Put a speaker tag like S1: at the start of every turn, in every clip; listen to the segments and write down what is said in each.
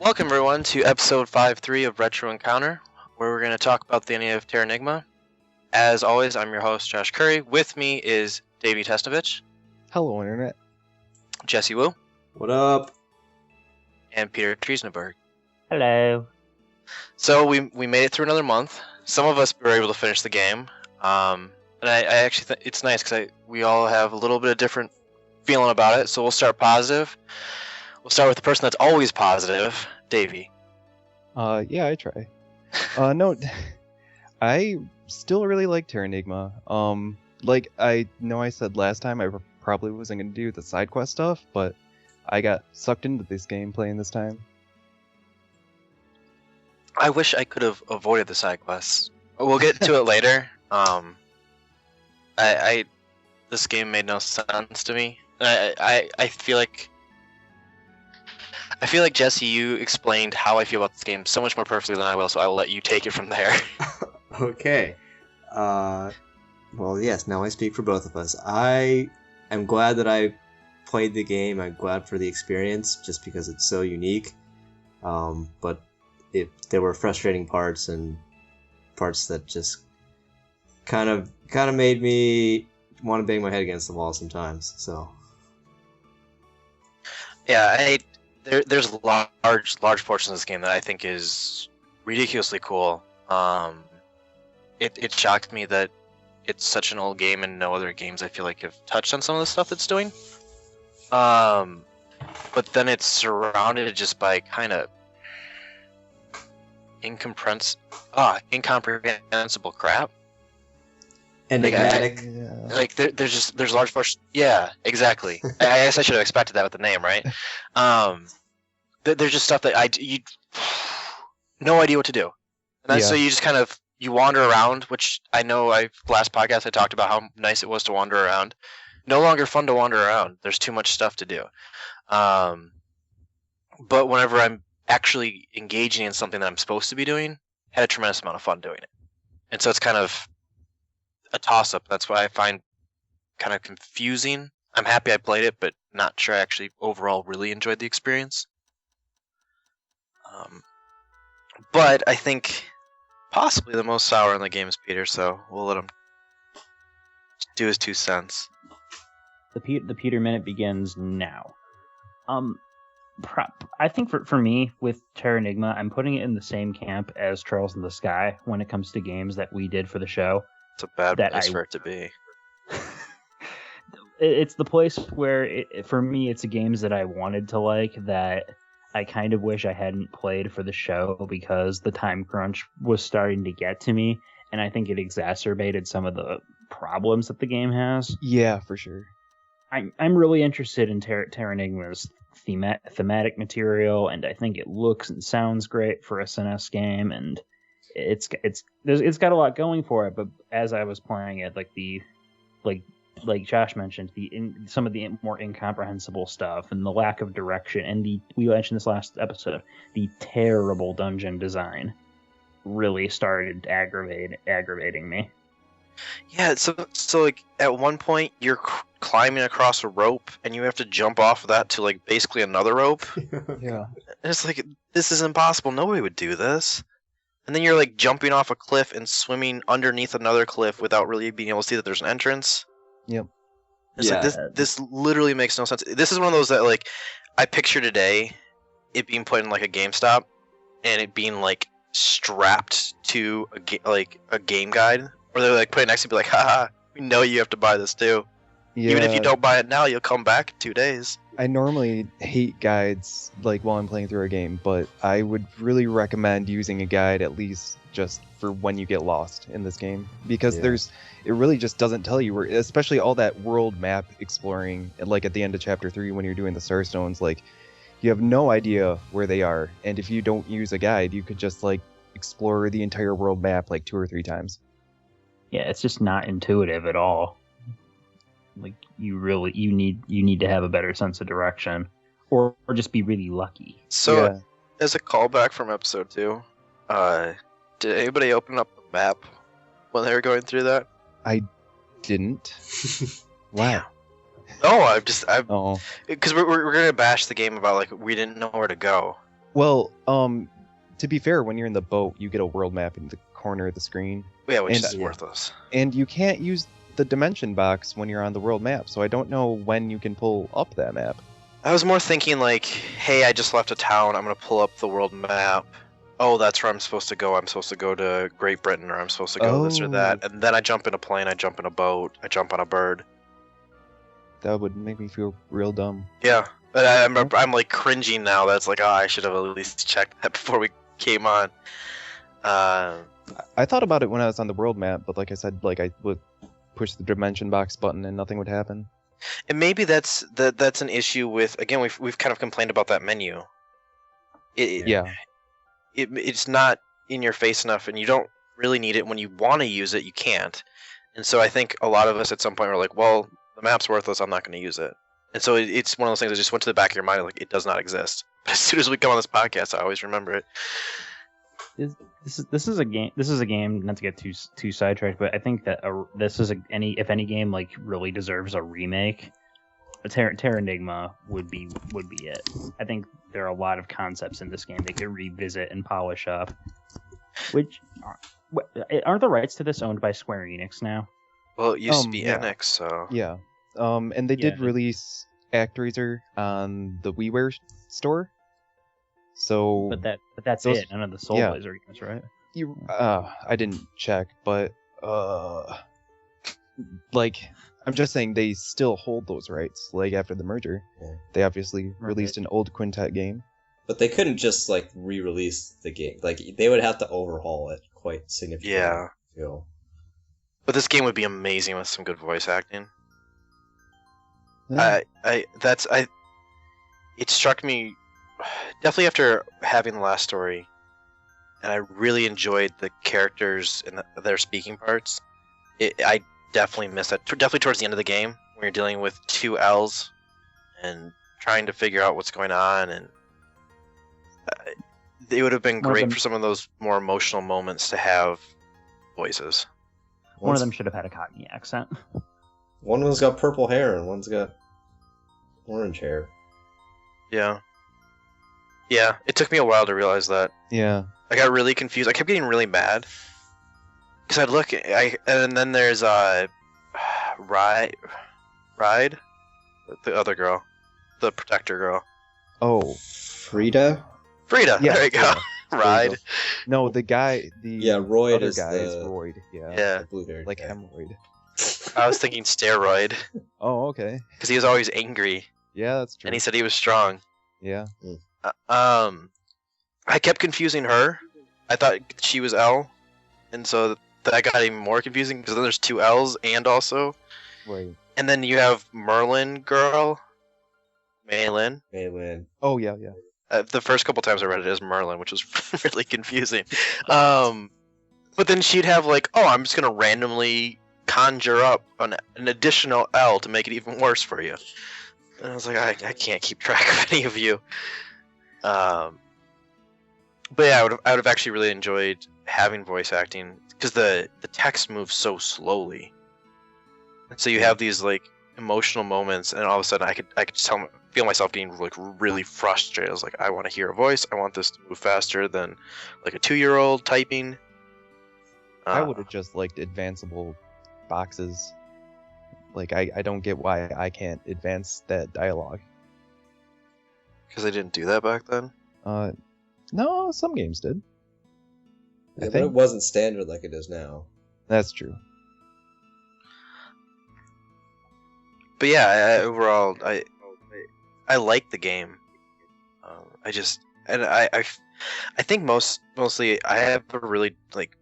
S1: Welcome everyone to episode 5.3 of Retro Encounter, where we're going to talk about the ending of Terranigma. As always, I'm your host, Josh Curry. With me is Davi Tesnovich.
S2: Hello, Internet.
S1: Jesse Wu.
S3: What up?
S1: And Peter Triezenberg.
S4: Hello.
S1: So we made it through another month. Some of us were able to finish the game. And I actually think it's nice because we all have a little bit of different feeling about it. So we'll start positive. We'll start with the person that's always positive, Davi.
S2: Yeah, I try. No, I still really like Terranigma. Like I know I said last time I probably wasn't going to do the side quest stuff, but I got sucked into this game playing this time.
S1: I wish I could have avoided the side quests. We'll get to it later. This game made no sense to me. I feel like Jesse, you explained how I feel about this game so much more perfectly than I will, so I will let you take it from there.
S3: Okay. Well, yes, now I speak for both of us. I am glad that I played the game. I'm glad for the experience, just because it's so unique. But there were frustrating parts and parts that just kind of made me want to bang my head against the wall sometimes. So.
S1: Yeah, There's large portions of this game that I think is ridiculously cool. It shocked me that it's such an old game and no other games I feel like have touched on some of the stuff it's doing. But then it's surrounded just by kind of incomprehensible crap.
S3: Enigmatic.
S1: There's large portions. Yeah, exactly. I guess I should have expected that with the name, right? There's just stuff that you no idea what to do, and so you just kind of wander around. Which I know, last podcast I talked about how nice it was to wander around. No longer fun to wander around. There's too much stuff to do. But whenever I'm actually engaging in something that I'm supposed to be doing, I had a tremendous amount of fun doing it, and so it's kind of a toss-up. That's why I find kind of confusing. I'm happy I played it, but not sure I actually overall really enjoyed the experience. But I think possibly the most sour in the game is Peter, so we'll let him do his 2 cents.
S4: The Peter minute begins now. I think for me, with Terranigma, I'm putting it in the same camp as Trails in the Sky when it comes to games that we did for the show.
S1: It's a bad place for it to be.
S4: It's the place where, for me, it's the games that I wanted to like that I kind of wish I hadn't played for the show because the time crunch was starting to get to me, and I think it exacerbated some of the problems that the game has.
S2: Yeah, for sure.
S4: I'm really interested in Terranigma's thematic material, and I think it looks and sounds great for a SNES game, and it's got a lot going for it. But as I was playing it, like Josh mentioned, some of the more incomprehensible stuff and the lack of direction, and we mentioned this last episode, the terrible dungeon design really started aggravating me.
S1: Yeah, so like at one point you're climbing across a rope and you have to jump off of that to like basically another rope.
S2: Yeah.
S1: And it's like, this is impossible. Nobody would do this. And then you're like jumping off a cliff and swimming underneath another cliff without really being able to see that there's an entrance.
S2: Yep.
S1: It's like this literally makes no sense. This is one of those that like I picture today it being put in like a GameStop and it being like strapped to a game guide, or they're like put it next to be like, haha, we know you have to buy this too.
S2: Yeah.
S1: Even if you don't buy it now, you'll come back in 2 days.
S2: I normally hate guides like while I'm playing through a game, but I would really recommend using a guide at least just for when you get lost in this game, because it really just doesn't tell you where, especially all that world map exploring, like at the end of chapter 3 when you're doing the Starstones, like you have no idea where they are, and if you don't use a guide, you could just like explore the entire world map like 2 or 3 times.
S4: Yeah, it's just not intuitive at all. Like you need to have a better sense of direction, or just be really lucky.
S1: So, as a callback from episode 2, did anybody open up the map when they were going through that?
S2: I didn't. Wow.
S1: No, because we're gonna bash the game about like we didn't know where to go.
S2: Well, to be fair, when you're in the boat, you get a world map in the corner of the screen.
S1: Yeah, which
S2: And-
S1: is worthless.
S2: And you can't use the dimension box when you're on the world map, so I don't know when you can pull up that map.
S1: I was more thinking like, hey, I just left a town. I'm gonna pull up the world map. Oh, that's where I'm supposed to go. I'm supposed to go to Great Britain, or I'm supposed to go this or that. And then I jump in a plane. I jump in a boat. I jump on a bird.
S2: That would make me feel real dumb.
S1: Yeah, but I'm like cringing now. That's like, oh, I should have at least checked that before we came on.
S2: I thought about it when I was on the world map, but like I said, like I would push the dimension box button and nothing would happen.
S1: And maybe that's an issue with, again, we've kind of complained about that menu. It's not in your face enough, and you don't really need it. When you want to use it, you can't. And so I think a lot of us at some point were like, well, the map's worthless, I'm not going to use it. And so it's one of those things that just went to the back of your mind, like, it does not exist. But as soon as we come on this podcast, I always remember it.
S4: This is a game. This is a game. Not to get too sidetracked, but I think that this is if any game like really deserves a remake, Terranigma would be it. I think there are a lot of concepts in this game they could revisit and polish up. Which aren't the rights to this owned by Square Enix now?
S1: Well, it used to be
S2: yeah.
S1: Enix, so
S2: Yeah. And they did release ActRaiser on the WiiWare store. So
S4: But that's it. None of the Soul Blazer games, right?
S2: I didn't check, but like I'm just saying they still hold those rights. Like after the merger, they obviously released an old Quintet game.
S3: But they couldn't just like re-release the game. Like they would have to overhaul it quite significantly.
S1: Yeah.
S3: You know.
S1: But this game would be amazing with some good voice acting.
S2: Yeah.
S1: It struck me definitely after having the last story, and I really enjoyed the characters and their speaking parts. I definitely miss that. Definitely towards the end of the game, when you're dealing with two L's and trying to figure out what's going on, and it would have been great for some of those more emotional moments to have voices.
S4: One of them should have had a Cockney accent.
S3: One of them's got purple hair and one's got orange hair.
S1: Yeah. Yeah, it took me a while to realize that.
S2: Yeah.
S1: I got really confused. I kept getting really mad. Because I'd look, and then there's Ride, the other girl, the protector girl.
S2: Oh.
S3: Frida?
S1: Frida,
S2: Yeah,
S1: there you go.
S2: yeah.
S1: Ride.
S2: No, the guy, the
S3: Royd
S2: other
S3: is
S2: guy is
S3: the...
S2: Royd. Yeah.
S1: Yeah.
S3: The blue-haired
S2: Like
S3: guy.
S2: hemorrhoid.
S1: I was thinking steroid.
S2: Oh, okay.
S1: Because he was always angry.
S2: Yeah, that's true.
S1: And he said he was strong.
S2: Yeah.
S1: I kept confusing her. I thought she was L. And so that got even more confusing because then there's two L's and also.
S2: Right.
S1: And then you have Merlin girl. Maylin.
S3: Oh,
S2: yeah.
S1: The first couple times I read it as Merlin, which was really confusing. But then she'd have like, oh, I'm just going to randomly conjure up an additional L to make it even worse for you. And I was like, I can't keep track of any of you. But yeah, I would have actually really enjoyed having voice acting because the text moves so slowly. And so you have these like emotional moments, and all of a sudden I could just feel myself getting like really frustrated. I was like, I want to hear a voice. I want this to move faster than like a 2-year-old typing.
S2: I would have just liked advanceable boxes. Like, I don't get why I can't advance that dialogue.
S1: Because they didn't do that back then?
S2: No, some games did.
S3: Yeah, but it wasn't standard like it is now.
S2: That's true.
S1: But yeah, overall, I like the game. I think mostly I have a really like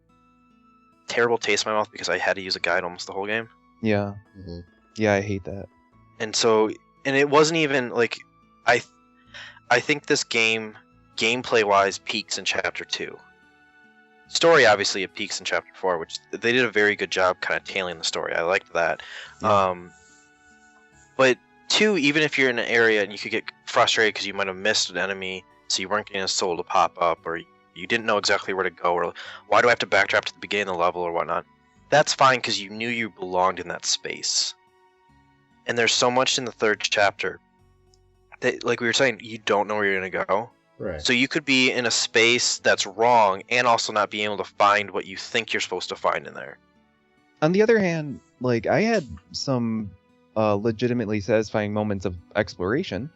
S1: terrible taste in my mouth because I had to use a guide almost the whole game.
S2: Yeah.
S3: Mm-hmm.
S2: Yeah, I hate that.
S1: And so, and it wasn't even like I think this game gameplay wise peaks in chapter 2. Story obviously it peaks in chapter 4, which they did a very good job kind of tailing the story. I liked that.
S2: Yeah.
S1: But 2, even if you're in an area and you could get frustrated because you might have missed an enemy, so you weren't getting a soul to pop up, or you didn't know exactly where to go, or why do I have to backtrack to the beginning of the level or whatnot, that's fine because you knew you belonged in that space. And there's so much in the 3rd chapter that, like we were saying, you don't know where you're going to go.
S3: Right.
S1: So you could be in a space that's wrong and also not being able to find what you think you're supposed to find in there.
S2: On the other hand, like, I had some legitimately satisfying moments of exploration.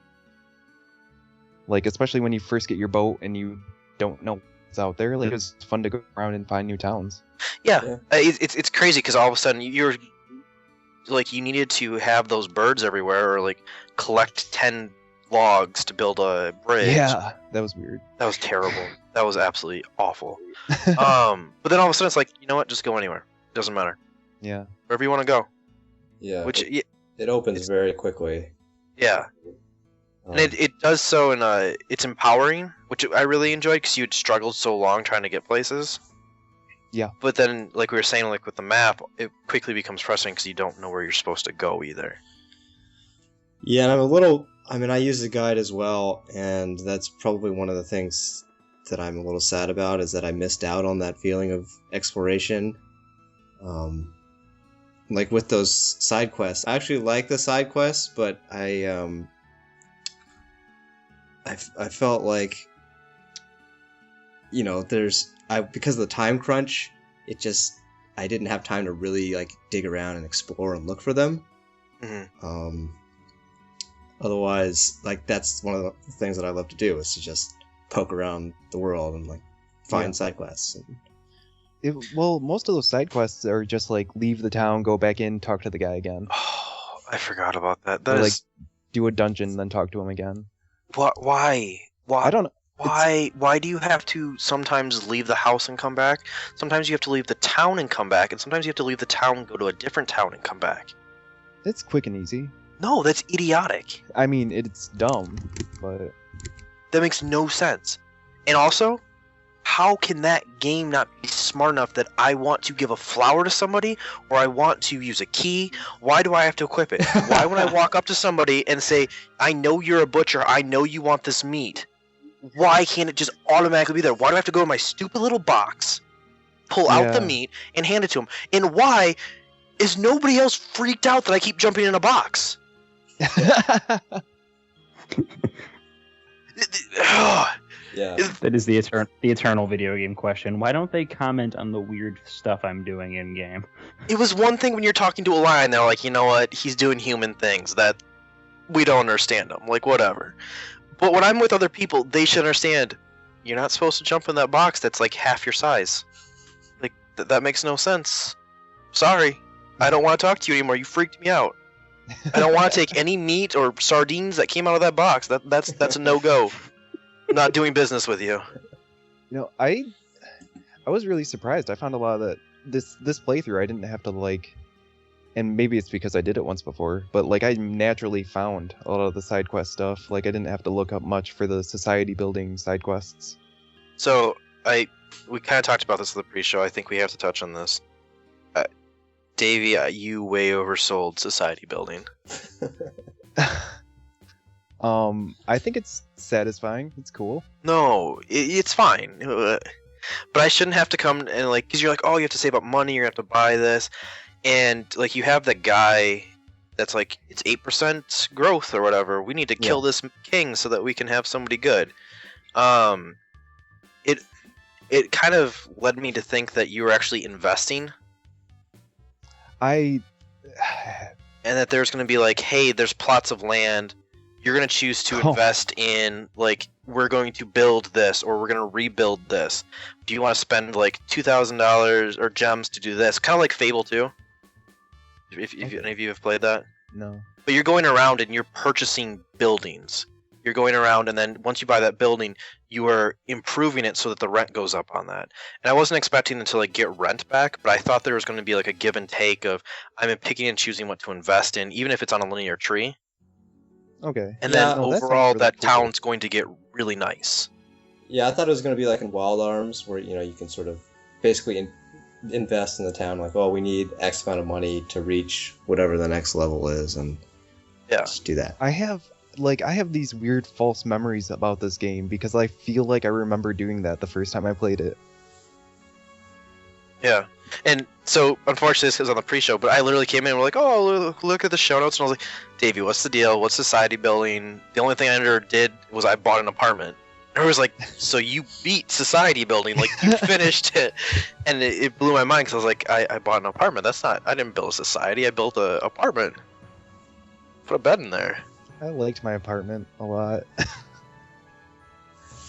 S2: Like, especially when you first get your boat and you don't know what's out there. Like, it's fun to go around and find new towns.
S1: Yeah. It's crazy because all of a sudden you're like, you needed to have those birds everywhere or like collect 10 logs to build a bridge.
S2: Yeah, that was weird.
S1: That was terrible. That was absolutely awful. But then all of a sudden it's like, you know what? Just go anywhere. Doesn't matter.
S2: Yeah.
S1: Wherever you want to go.
S3: Yeah.
S1: Which
S3: it opens very quickly.
S1: Yeah. And it does so in it's empowering, which I really enjoyed because you had struggled so long trying to get places.
S2: Yeah.
S1: But then, like we were saying, like with the map, it quickly becomes frustrating because you don't know where you're supposed to go either.
S3: Yeah, and I use the guide as well, and that's probably one of the things that I'm a little sad about, is that I missed out on that feeling of exploration. Like with those side quests. I actually like the side quests, but I felt like, you know, because of the time crunch, I didn't have time to really like dig around and explore and look for them.
S1: Mm-hmm.
S3: Otherwise, like, that's one of the things that I love to do, is to just poke around the world and like find side quests.
S2: Well, most of those side quests are just like leave the town, go back in, talk to the guy again.
S1: Oh, I forgot about that.
S2: Or, like, do a dungeon, then talk to him again.
S1: Why?
S2: I don't know.
S1: Why do you have to sometimes leave the house and come back? Sometimes you have to leave the town and come back, and sometimes you have to leave the town, go to a different town, and come back.
S2: It's quick and easy.
S1: No, that's idiotic.
S2: I mean, it's dumb, but
S1: that makes no sense. And also, how can that game not be smart enough that I want to give a flower to somebody, or I want to use a key? Why do I have to equip it? Why when I walk up to somebody and say, I know you're a butcher, I know you want this meat, why can't it just automatically be there? Why do I have to go in my stupid little box, pull out the meat, and hand it to him? And why is nobody else freaked out that I keep jumping in a box?
S3: Yeah.
S4: That is the eternal video game question. Why don't they comment on the weird stuff I'm doing in game?
S1: It was one thing when you're talking to a lion, they're like, you know what, he's doing human things that we don't understand him. Like, whatever. But when I'm with other people, they should understand, you're not supposed to jump in that box that's like half your size. Like, that makes no sense. Sorry. I don't want to talk to you anymore. You freaked me out. I don't want to take any meat or sardines that came out of that box. That's a no-go. I'm not doing business with you.
S2: You know, I was really surprised. I found a lot of that this playthrough I didn't have to like, and maybe it's because I did it once before, but like I naturally found a lot of the side quest stuff. Like I didn't have to look up much for the society building side quests.
S1: So we kind of talked about this in the pre-show. I think we have to touch on this. Davey, you way oversold society building.
S2: I think it's satisfying. It's cool.
S1: No, it's fine. But I shouldn't have to come and like, because you're like, oh, you have to save up money, you're going to have to buy this. And like, you have the guy that's like, it's 8% growth or whatever. We need to kill this king so that we can have somebody good. It kind of led me to think that you were actually investing. And that there's going to be like, hey, there's plots of land. You're going to choose to invest in, like, we're going to build this or we're going to rebuild this. Do you want to spend like $2,000 or gems to do this? Kind of like Fable 2. If any of you have played that.
S2: No.
S1: But you're going around and you're purchasing buildings. You're going around, and then once you buy that building, you are improving it so that the rent goes up on that. And I wasn't expecting to like get rent back, but I thought there was going to be like a give and take of I'm picking and choosing what to invest in, even if it's on a linear tree.
S2: Okay.
S1: And then overall, that town's going to get really nice.
S3: Yeah, I thought it was going to be like in Wild Arms, where you can sort of basically invest in the town. Like, oh, we need X amount of money to reach whatever the next level is, and just do that.
S2: I have these weird false memories about this game because I feel like I remember doing that the first time I played it.
S1: Yeah. And so, unfortunately, this is on the pre-show, but I literally came in and we're like, oh, look at the show notes. And I was like, Davey, what's the deal? What's society building? The only thing I ever did was I bought an apartment. And I was like, so you beat society building, like you finished it, and it blew my mind because I was like, I bought an apartment. I didn't build a society. I built an apartment. Put a bed in there.
S2: I liked my apartment a lot.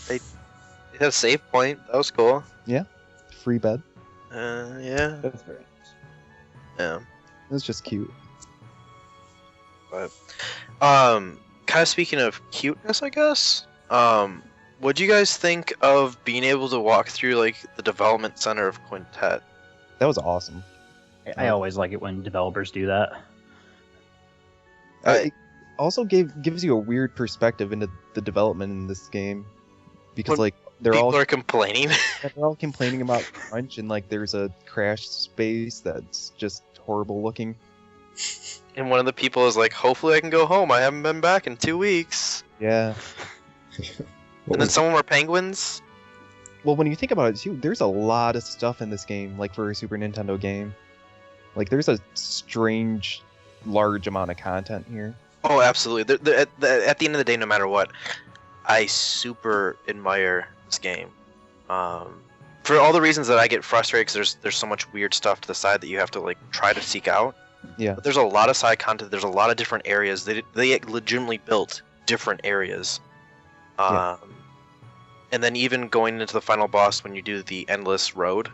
S1: It had a save point. That was cool.
S2: Yeah, free bed.
S1: Yeah.
S4: That's very nice.
S1: Yeah.
S2: It was just cute.
S1: But, kind of speaking of cuteness, I guess. What do you guys think of being able to walk through like the development center of Quintet?
S2: That was awesome.
S4: I always like it when developers do that.
S2: It also gives you a weird perspective into the development in this game, because like
S1: People are complaining.
S2: they're all complaining about crunch, and like there's a crash space that's just horrible looking.
S1: And one of the people is like, hopefully I can go home. I haven't been back in 2 weeks.
S2: Yeah.
S1: And then some of them are penguins.
S2: Well, when you think about it too, there's a lot of stuff in this game, like for a Super Nintendo game. Like there's a strange, large amount of content here.
S1: Oh, absolutely. At the end of the day, no matter what, I super admire this game. For all the reasons that I get frustrated because there's so much weird stuff to the side that you have to like try to seek out.
S2: Yeah.
S1: But there's a lot of side content. There's a lot of different areas. They legitimately built different areas.
S2: Yeah.
S1: And then even going into the final boss when you do the endless road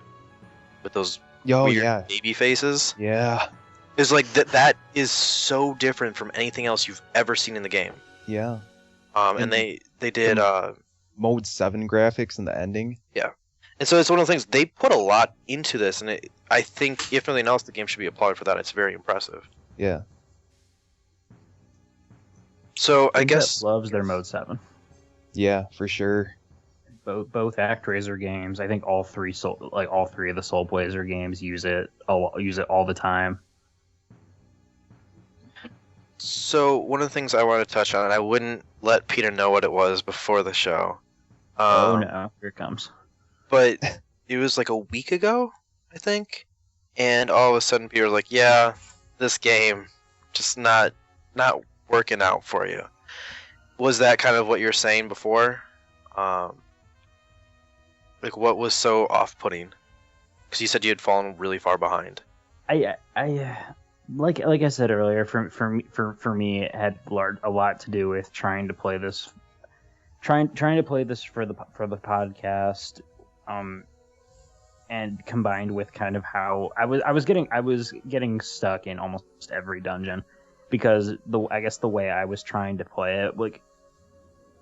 S1: with those weird baby faces.
S2: Yeah.
S1: Is like that is so different from anything else you've ever seen in the game.
S2: Yeah.
S1: And they did
S2: Mode 7 graphics in the ending.
S1: Yeah. And so it's one of the things they put a lot into this, and I think if nothing else, the game should be applauded for that. It's very impressive.
S2: Yeah.
S1: So I
S4: Quintet
S1: guess
S4: loves their Mode 7.
S2: Yeah, for sure.
S4: Both ActRaiser games, I think all three of the Soul Blazer games use it all the time.
S1: So one of the things I want to touch on, and I wouldn't let Peter know what it was before the show.
S4: Oh no, here it comes.
S1: But it was like a week ago, I think, and all of a sudden Peter was like, "Yeah, this game just not working out for you." Was that kind of what you were saying before? Like, what was so off-putting? Because you said you had fallen really far behind.
S4: I like I said earlier, for me, it had a lot to do with trying to play this for the podcast, and combined with kind of how I was getting stuck in almost every dungeon, because I guess the way I was trying to play it, like,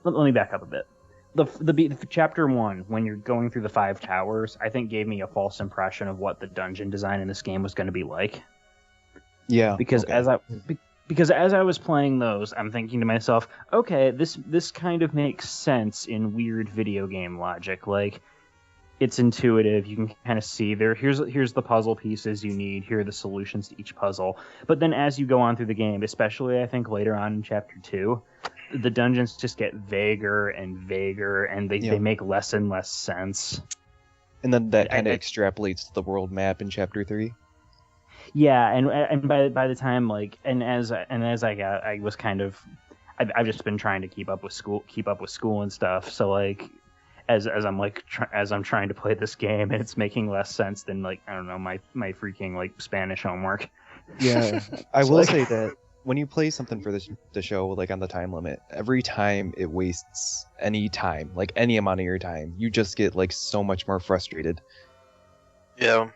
S4: let me back up a bit. The chapter 1, when you're going through the 5 towers, I think gave me a false impression of what the dungeon design in this game was going to be like.
S2: Yeah.
S4: Because as I was playing those, I'm thinking to myself, okay, this kind of makes sense in weird video game logic. Like, it's intuitive. You can kind of see here's the puzzle pieces you need. Here are the solutions to each puzzle. But then as you go on through the game, especially I think later on in chapter 2, the dungeons just get vaguer and vaguer, and they make less and less sense. And
S2: then that kind of extrapolates to the world map in chapter 3.
S4: Yeah, and by the time, like, I was kind of, I've just been trying to keep up with school and stuff. So like, as I'm trying to play this game, and it's making less sense than, like, I don't know, my freaking like Spanish homework.
S2: Yeah, I will say that when you play something for the show, like on the time limit, every time it wastes any time, like any amount of your time, you just get like so much more frustrated.
S1: Yeah.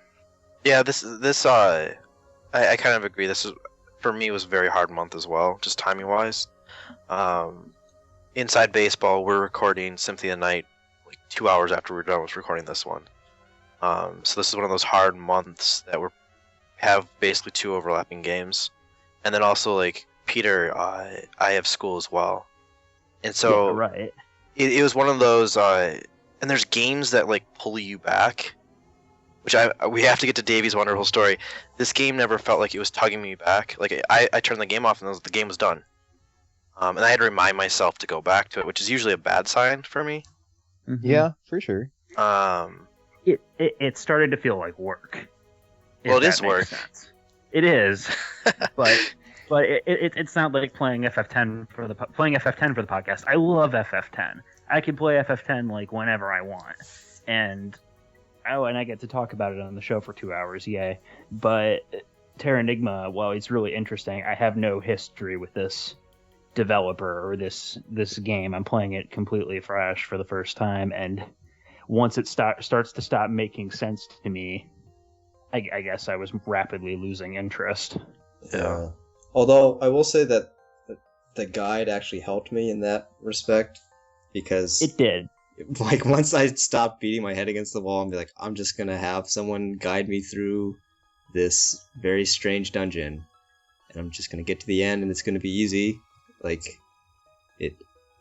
S1: This I kind of agree. This is, for me, was a very hard month as well, just timing wise. Inside Baseball, we're recording Symphony of the Night like 2 hours after we're done with recording this one. So this is one of those hard months that have basically 2 overlapping games. And then also, like, Peter, I have school as well. And so
S4: yeah, right.
S1: It was one of those, and there's games that, like, pull you back, which we have to get to Davi's wonderful story. This game never felt like it was tugging me back. Like, I turned the game off and the game was done. And I had to remind myself to go back to it, which is usually a bad sign for me.
S4: Mm-hmm.
S2: Yeah, for sure.
S4: It started to feel like work.
S1: Well, it is work.
S4: Sense. It is, but it's not like playing FF10 for the podcast. I love FF10, I can play FF10 like whenever I want, and I get to talk about it on the show for 2 hours, yay! But Terranigma, while it's really interesting, I have no history with this developer or this game. I'm playing it completely fresh for the first time, and once it starts to stop making sense to me, I guess I was rapidly losing interest.
S3: Yeah. Although I will say that the guide actually helped me in that respect, because
S4: It did.
S3: like once I stopped beating my head against the wall and be like, I'm just gonna have someone guide me through this very strange dungeon, and I'm just gonna get to the end and it's gonna be easy. Like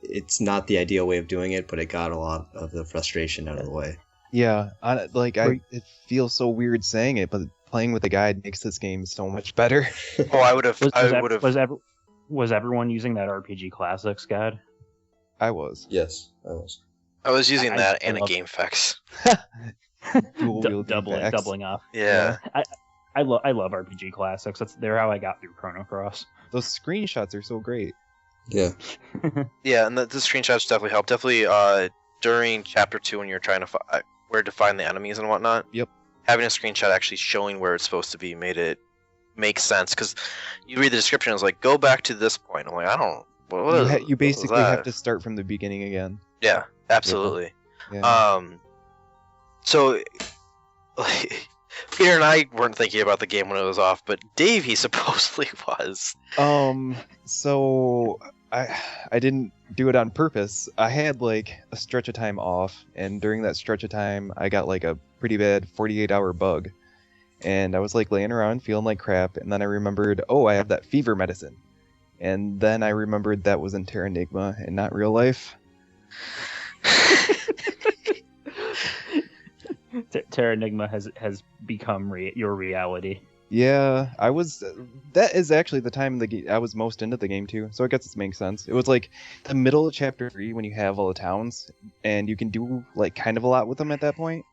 S3: it's not the ideal way of doing it, but it got a lot of the frustration out of the way.
S2: Yeah, it feels so weird saying it, but playing with a guide makes this game so much better.
S1: Oh, I would have.
S4: Was everyone using that RPG Classics guide?
S2: I was.
S3: Yes, I was.
S1: I was using
S4: I
S1: that and a
S4: love-
S1: GameFX.
S4: Doubling off.
S1: Yeah.
S4: I love RPG Classics. They're how I got through Chrono Cross.
S2: Those screenshots are so great.
S3: Yeah.
S1: Yeah, and the screenshots definitely help. Definitely during Chapter 2 when you're trying to where to find the enemies and whatnot.
S2: Yep.
S1: Having a screenshot actually showing where it's supposed to be made it make sense, because you read the description, it's like, go back to this point. I'm like, I don't.
S2: You basically have to start from the beginning again.
S1: Yeah, absolutely.
S2: Yeah.
S1: So Peter and I weren't thinking about the game when it was off, but Davey supposedly was.
S2: So I didn't do it on purpose. I had like a stretch of time off, and during that stretch of time, I got like a pretty bad 48-hour bug. And I was like laying around feeling like crap, and then I remembered, oh, I have that fever medicine. And then I remembered that was in Terranigma and not real life.
S4: Terranigma has become your reality.
S2: Yeah, that is actually the time in the game I was most into the game too, so I guess it makes sense. It was like the middle of Chapter 3 when you have all the towns, and you can do like kind of a lot with them at that point.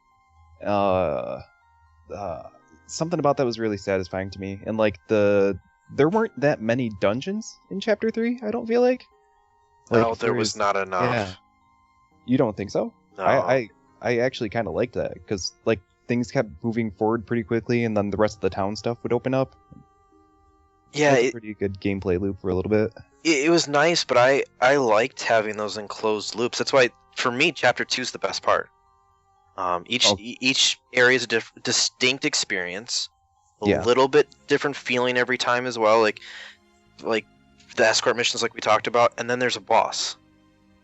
S2: Something about that was really satisfying to me, and like there weren't that many dungeons in Chapter 3, I don't feel like.
S1: No, there was not enough.
S2: Yeah. You don't think so?
S1: No.
S2: I actually kind of liked that, because like things kept moving forward pretty quickly, and then the rest of the town stuff would open up.
S1: Yeah,
S2: It was a pretty good gameplay loop for a little bit.
S1: It was nice, but I liked having those enclosed loops. That's why, for me, Chapter 2 is the best part. Each area is a distinct experience, a little bit different feeling every time as well. Like the escort missions, like we talked about, and then there's a boss.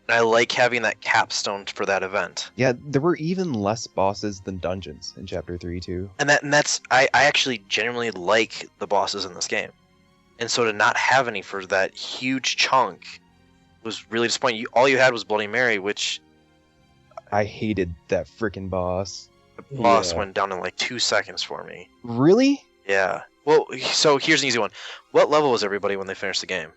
S1: And I like having that capstone for that event.
S2: Yeah, there were even less bosses than dungeons in Chapter 3 too.
S1: And that's I actually genuinely like the bosses in this game, and so to not have any for that huge chunk was really disappointing. All you had was Bloody Mary, which
S2: I hated that frickin' boss.
S1: the boss went down in like 2 seconds for me.
S2: Really?
S1: Yeah. Well, so here's an easy one. What level was everybody when they finished the game?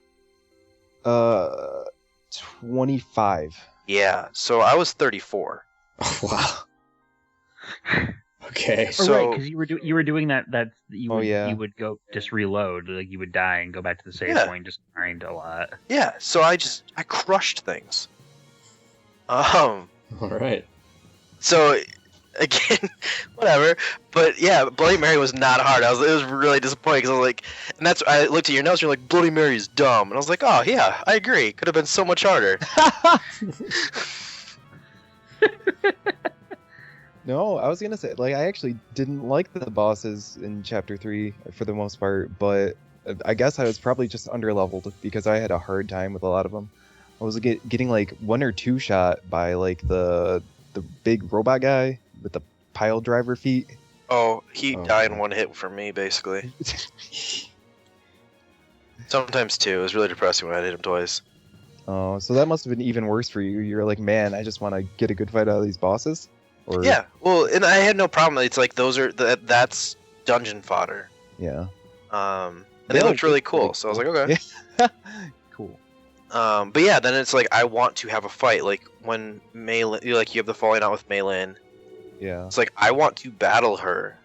S2: 25.
S1: Yeah. So I was 34.
S3: Oh, wow. Okay.
S1: So
S4: because you were doing that you would,
S2: yeah.
S4: you would go just reload, like you would die and go back to the save point, just grind a lot.
S1: yeah. So I crushed things.
S3: All right.
S1: So again, whatever. But yeah, Bloody Mary was not hard. It was really disappointing because I was like, and I looked at your notes. You're like, Bloody Mary is dumb, and I was like, oh yeah, I agree. Could have been so much harder.
S2: No, I was gonna say, like, I actually didn't like the bosses in Chapter 3 for the most part, but I guess I was probably just underleveled because I had a hard time with a lot of them. I was getting like 1 or 2 shot by like the big robot guy with the pile driver feet.
S1: Oh, he died in 1 hit for me, basically. Sometimes 2. It was really depressing when I hit him twice.
S2: Oh, so that must have been even worse for you. You're like, man, I just want to get a good fight out of these bosses. Or...
S1: Yeah, well, and I had no problem. It's like that's dungeon fodder.
S2: Yeah.
S1: And they looked really cool, so I was like, okay.
S2: Yeah. Cool.
S1: But yeah, then it's like I want to have a fight. Like when Maylin, you have the falling out with Maylin.
S2: Yeah.
S1: It's like I want to battle her.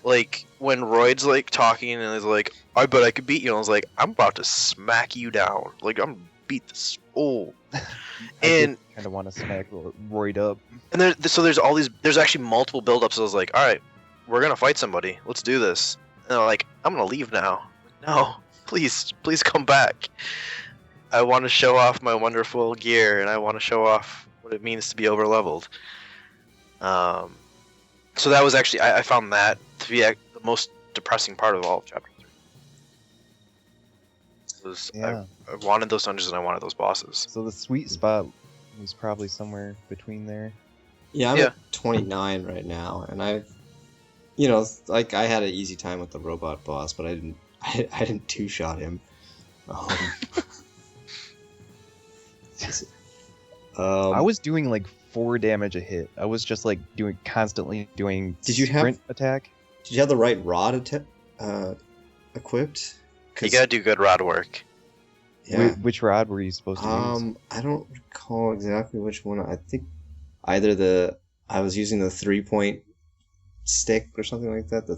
S1: Like when Royd's like talking and is like, I bet I could beat you. And I was like, I'm about to smack you down. Like I'm gonna beat this. Oh, And
S2: kind of want to smack Royd up.
S1: And there's all these. There's actually multiple buildups. So I was like, all right, we're gonna fight somebody. Let's do this. And they're like, I'm gonna leave now. No, please come back. I want to show off my wonderful gear, and I want to show off what it means to be overleveled. So that was actually I found that to be the most depressing part of all of Chapter 3. I wanted those dungeons and I wanted those bosses.
S2: So the sweet spot was probably somewhere between there.
S3: Yeah, I'm at 29 right now, and I had an easy time with the robot boss, but I didn't two-shot him.
S2: I was doing like 4 damage a hit. I was just like constantly doing sprint attack.
S3: Did you have the right rod equipped?
S1: You gotta do good rod work.
S2: Yeah. Which rod were you supposed to use?
S3: I don't recall exactly which one. I think I was using the 3-point stick or something like that.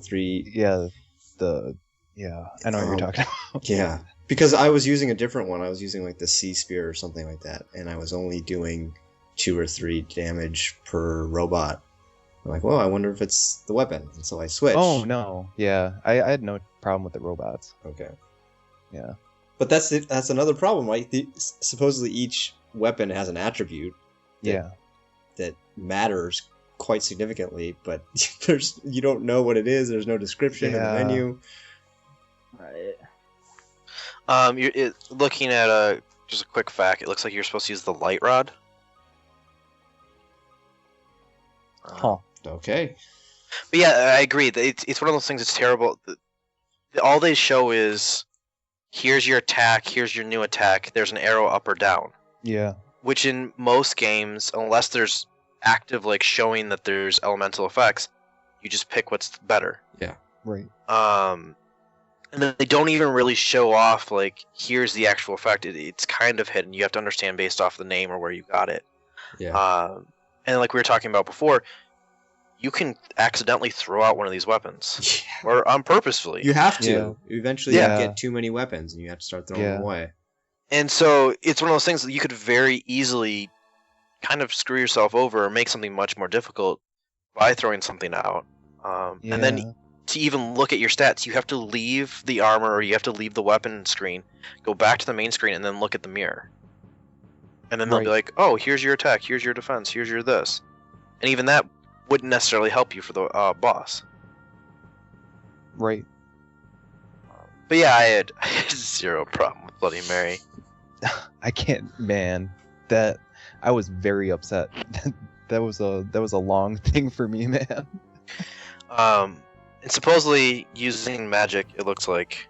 S3: I know what you're talking about. Yeah, because I was using a different one. I was using like the sea spear or something like that, and I was only doing 2 or 3 damage per robot. I'm like, well, I wonder if it's the weapon, and so I switched.
S2: Oh no, yeah, I had no problem with the robots.
S3: Okay.
S2: Yeah.
S3: But that's another problem, right? Supposedly each weapon has an attribute that matters quite significantly, but you don't know what it is. There's no description in the menu.
S1: Right. Looking at just a quick fact, it looks like you're supposed to use the light rod.
S3: Okay.
S1: But yeah, I agree. It's one of those things that's terrible. All they show is, here's your attack, here's your new attack, there's an arrow up or down.
S2: Yeah.
S1: Which in most games, unless there's active like showing that there's elemental effects, you just pick what's better.
S3: Yeah.
S2: Right.
S1: And then they don't even really show off like, here's the actual effect. It's kind of hidden. You have to understand based off the name or where you got it.
S3: Yeah.
S1: And like we were talking about before, you can accidentally throw out one of these weapons, or unpurposefully.
S3: You have to. Eventually, you get too many weapons, and you have to start throwing them away. And
S1: so it's one of those things that you could very easily kind of screw yourself over or make something much more difficult by throwing something out. And then to even look at your stats, you have to leave the armor or you have to leave the weapon screen, go back to the main screen, and then look at the mirror. And then they'll be like, oh, here's your attack, here's your defense, here's your this. And even that wouldn't necessarily help you for the boss.
S2: Right.
S1: But yeah, I had zero problem with Bloody Mary.
S2: I can't, man. I was very upset. that was a long thing for me, man.
S1: And supposedly using magic, it looks like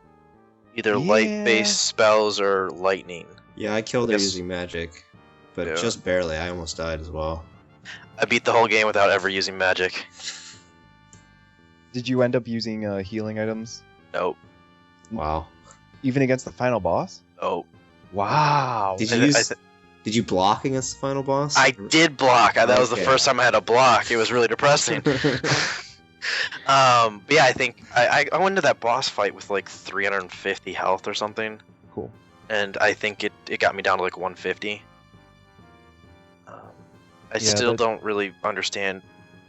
S1: either light-based spells or lightning.
S3: Yeah, I killed her using magic, but just barely. I almost died as well.
S1: I beat the whole game without ever using magic.
S3: Did you end up using healing items?
S1: Nope.
S3: Wow.
S2: Even against the final boss?
S1: Oh.
S2: Wow.
S3: Did you block against the final boss?
S1: I did block. That was the first time I had to block. It was really depressing. But yeah, I think I went into that boss fight with like 350 health or something.
S2: Cool.
S1: And I think it got me down to like 150. I still don't really understand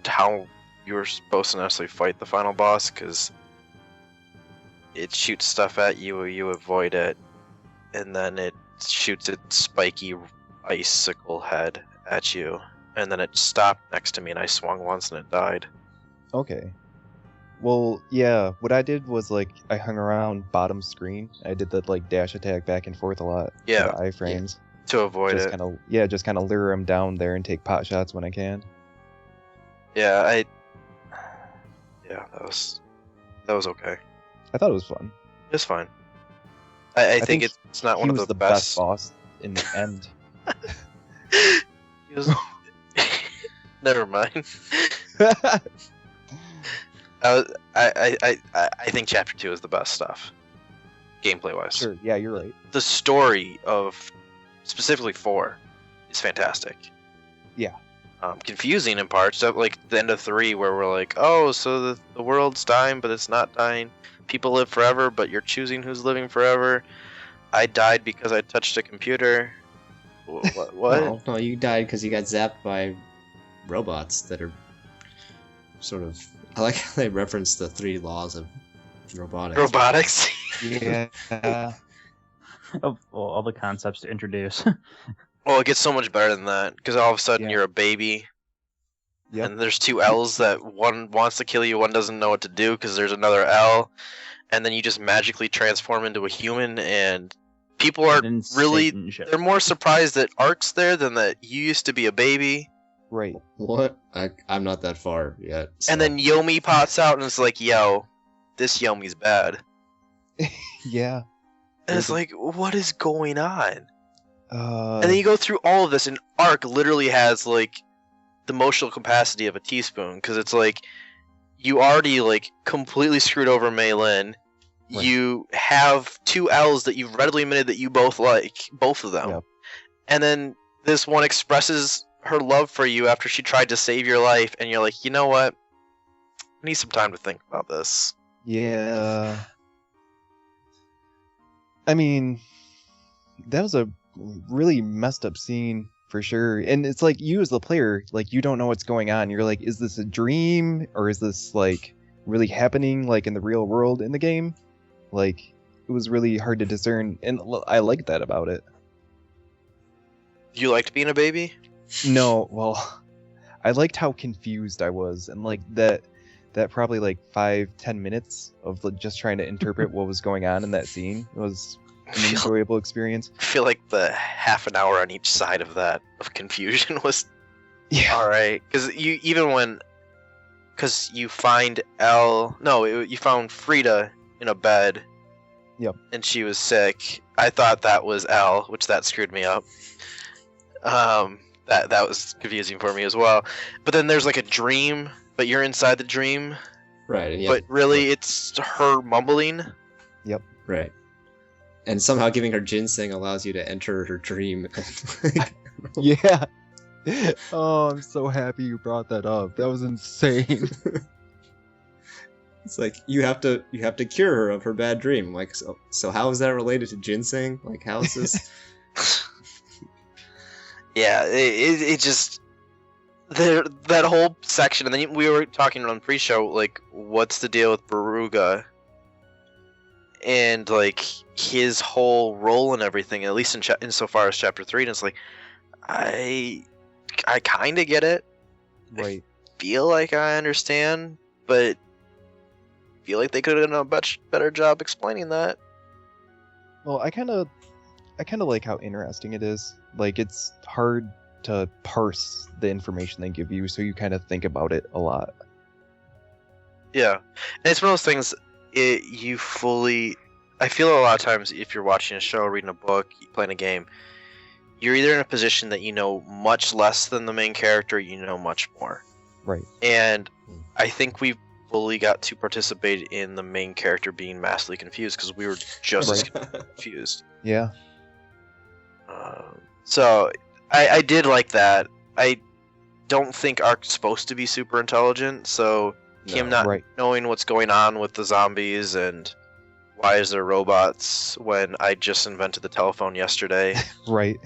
S1: how you were supposed to necessarily fight the final boss, because it shoots stuff at you, you avoid it, and then it shoots its spiky icicle head at you, and then it stopped next to me and I swung once and it died.
S2: Okay. Well, yeah, what I did was like I hung around bottom screen. I did the like dash attack back and forth a lot.
S1: Yeah.
S2: The iframes.
S1: To avoid it.
S2: Just kind of lure him down there and take pot shots when I can.
S1: Yeah, that was okay.
S2: I thought it was fun.
S1: It's fine. I think it's not one of the
S2: best boss in the end.
S1: He was... Never mind. I think Chapter 2 is the best stuff, gameplay wise.
S2: Sure, yeah, you're right.
S1: The story of specifically 4 is fantastic.
S2: Yeah.
S1: Confusing in parts, like the end of 3 where we're like, oh, so the world's dying, but it's not dying. People live forever, but you're choosing who's living forever. I died because I touched a computer. What?
S3: No, you died because you got zapped by robots that are sort of. I like how they reference the 3 laws of robotics.
S1: Robotics.
S2: Yeah.
S4: Of all the concepts to introduce.
S1: Well, it gets so much better than that because all of a sudden
S2: Yeah.
S1: you're a baby,
S2: Yep.
S1: and there's 2 L's that one wants to kill you, one doesn't know what to do because there's another L, and then you just magically transform into a human, and people are
S4: Then
S1: really
S4: Satan shows
S1: they're more surprised that Ark's there than that you used to be a baby.
S2: Right.
S3: What? I'm not that far yet. So.
S1: And then Yomi pops out and it's like, yo, this Yomi's bad.
S2: Yeah.
S1: And it's like, what is going on?
S2: Uh,
S1: And then you go through all of this, and Ark literally has like the emotional capacity of a teaspoon, because it's like you already like completely screwed over Mei Lin.
S2: Right.
S1: You have 2 L's that you've readily admitted that you both like, both of them.
S2: Yep.
S1: And then this one expresses her love for you after she tried to save your life, and you're like, you know what? I need some time to think about this.
S2: yeah. I mean, that was a really messed up scene for sure. And it's like you as the player, like you don't know what's going on. You're like, is this a dream or is this like really happening like in the real world in the game? Like it was really hard to discern, and I like that about it.
S1: You liked being a baby?
S2: No, well, I liked how confused I was, and like that probably like 5-10 minutes of just trying to interpret what was going on in that scene was an enjoyable experience.
S1: I feel like the half an hour on each side of that of confusion was
S2: Yeah.
S1: all right, because you find you found Frida in a bed.
S2: Yep.
S1: And she was sick. I thought that was Elle, which that screwed me up. That was confusing for me as well. But then there's like a dream, but you're inside the dream.
S3: Right. Yeah.
S1: But really, it's her mumbling.
S3: Right. And somehow giving her ginseng allows you to enter her dream.
S2: Yeah. Oh, I'm so happy you brought that up. That was insane.
S3: It's like you have to cure her of her bad dream. Like so how is that related to ginseng? Like how is this?
S1: Yeah, it just that whole section, and then we were talking on pre-show, like, what's the deal with Baruga and like his whole role and everything, at least insofar as chapter 3, and it's like I kind of get it.
S2: Right.
S1: I feel like I understand, but I feel like they could have done a much better job explaining that.
S2: Well, I kind of like how interesting it is. Like it's hard to parse the information they give you, so you kind of think about it a lot.
S1: Yeah, and it's one of those things. I feel a lot of times if you're watching a show, reading a book, playing a game, you're either in a position that you know much less than the main character, or you know much more.
S2: Right.
S1: And I think we fully got to participate in the main character being massively confused, because we were just as confused.
S2: Yeah.
S1: So I did like that. I don't think Ark's supposed to be super intelligent, so him not
S2: Right.
S1: knowing what's going on with the zombies and why is there robots when I just invented the telephone yesterday.
S2: Right.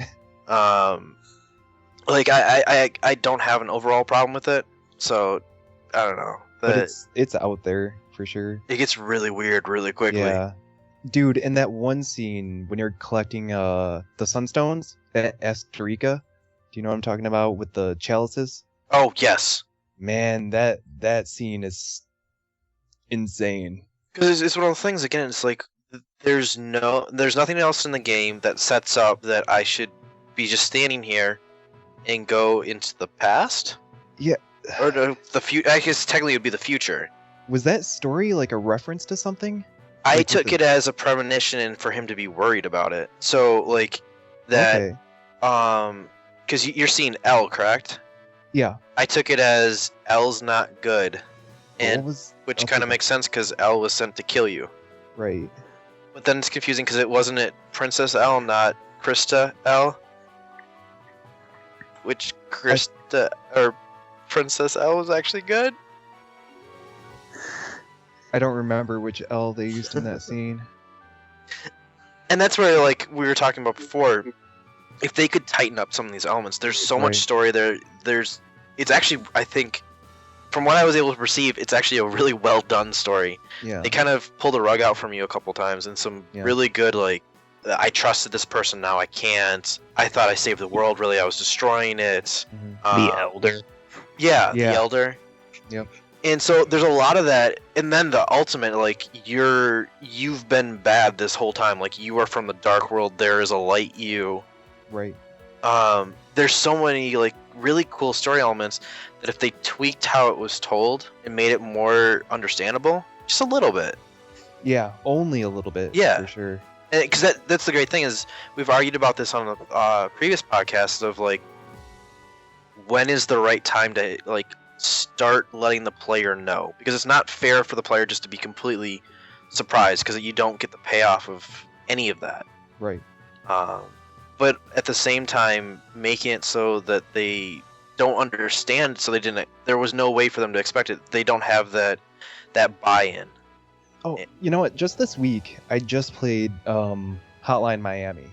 S1: Like I don't have an overall problem with it, so I don't know.
S2: But it's out there for sure.
S1: It gets really weird really quickly.
S2: Yeah. Dude, in that one scene when you're collecting the sunstones at Asterica, do you know what I'm talking about with the chalices?
S1: Oh yes.
S2: Man, that scene is insane.
S1: Because it's one of the things, again, it's like there's nothing else in the game that sets up that I should be just standing here and go into the past.
S2: Yeah.
S1: Or the future. I guess technically it would be the future.
S2: Was that story like a reference to something?
S1: I
S2: Like,
S1: took it as a premonition and for him to be worried about it. So like that,
S2: Okay.
S1: because you're seeing L, correct?
S2: Yeah.
S1: I took it as L's not good, and which
S2: okay.
S1: kind of makes sense because L was sent to kill you.
S2: Right.
S1: But then it's confusing because it wasn't Princess L, not Krista L. Which Krista or Princess L was actually good.
S2: I don't remember which L they used in that scene.
S1: And that's where, like we were talking about before, if they could tighten up some of these elements, there's so
S2: Right.
S1: much story there. It's actually, I think, from what I was able to perceive, it's actually a really well done story.
S2: Yeah.
S1: They kind of pull the rug out from you a couple times, and some
S2: Yeah.
S1: really good, like, I trusted this person, now I can't. I thought I saved the world, really I was destroying it.
S2: Mhm.
S4: The Elder.
S1: Yeah,
S2: Yeah.
S1: the Elder.
S2: Yep.
S1: And so there's a lot of that, and then the ultimate, like, you've been bad this whole time. Like, you are from the dark world. There is a light you.
S2: Right.
S1: There's so many, like, really cool story elements that if they tweaked how it was told and made it more understandable, just a little bit.
S2: Yeah, only a little bit.
S1: Yeah.
S2: For sure.
S1: Because that's the great thing is we've argued about this on the previous podcast of, like, when is the right time to, like, start letting the player know, because it's not fair for the player just to be completely surprised because you don't get the payoff of any of that.
S2: Right.
S1: But at the same time, making it so that they don't understand, so there was no way for them to expect it. They don't have that buy-in.
S2: Oh, you know what? Just this week, I just played Hotline Miami,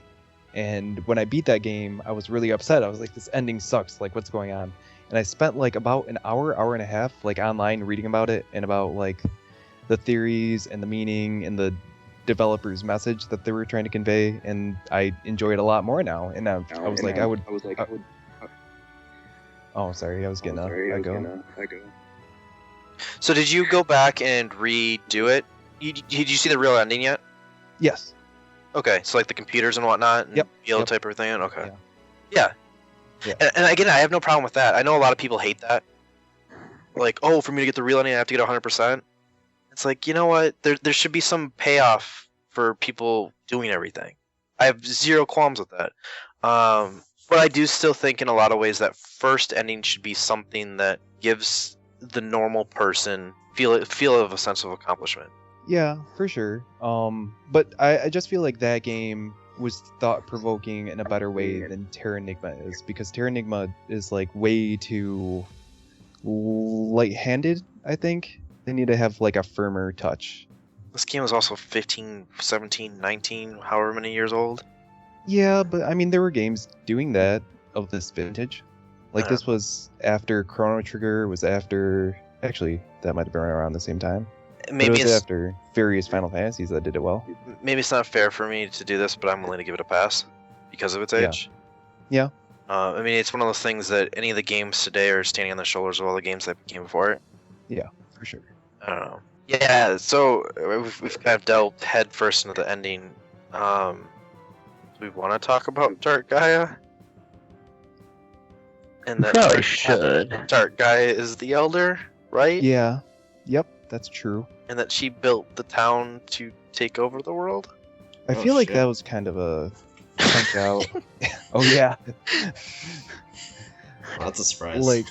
S2: and when I beat that game, I was really upset. I was like, "This ending sucks. Like, what's going on?" And I spent like about an hour and a half, like online reading about it and about like the theories and the meaning and the developer's message that they were trying to convey, and I enjoy it a lot more now. And I was like, oh, sorry, I was getting a go.
S1: So did you go back and redo it? Did you see the real ending yet?
S2: Yes.
S1: Okay, so like the computers and whatnot, and
S2: Yep,
S1: yellow
S2: yep.
S1: type everything. Okay.
S2: Yeah.
S1: Yeah. And again, I have no problem with that. I know a lot of people hate that. Like, oh, for me to get the real ending, I have to get 100%. It's like, you know what? There should be some payoff for people doing everything. I have zero qualms with that. But I do still think in a lot of ways that first ending should be something that gives the normal person feel of a sense of accomplishment.
S2: Yeah, for sure. But I just feel like that game was thought-provoking in a better way than Terranigma is, because Terranigma is like way too light-handed, I think. They need to have like a firmer touch.
S1: This game was also 15, 17, 19, however many years old.
S2: Yeah, but I mean, there were games doing that of this vintage. Like, this was after Chrono Trigger, was after... Actually, that might have been around the same time.
S1: Maybe
S2: it was after various Final Fantasies that did it well.
S1: Maybe it's not fair for me to do this, but I'm willing to give it a pass because of its age.
S2: Yeah.
S1: I mean, it's one of those things that any of the games today are standing on the shoulders of all the games that came before it.
S2: Yeah, for sure.
S1: I don't know. Yeah, so we've kind of delved head first into the ending. Do we want to talk about Dark Gaia? And that
S4: Probably should.
S1: Dark Gaia is the Elder, right?
S2: Yeah. Yep, that's true.
S1: And that she built the town to take over the world?
S2: I feel like that was kind of a punch out. Oh, yeah.
S3: Well, that's a surprise.
S2: Like,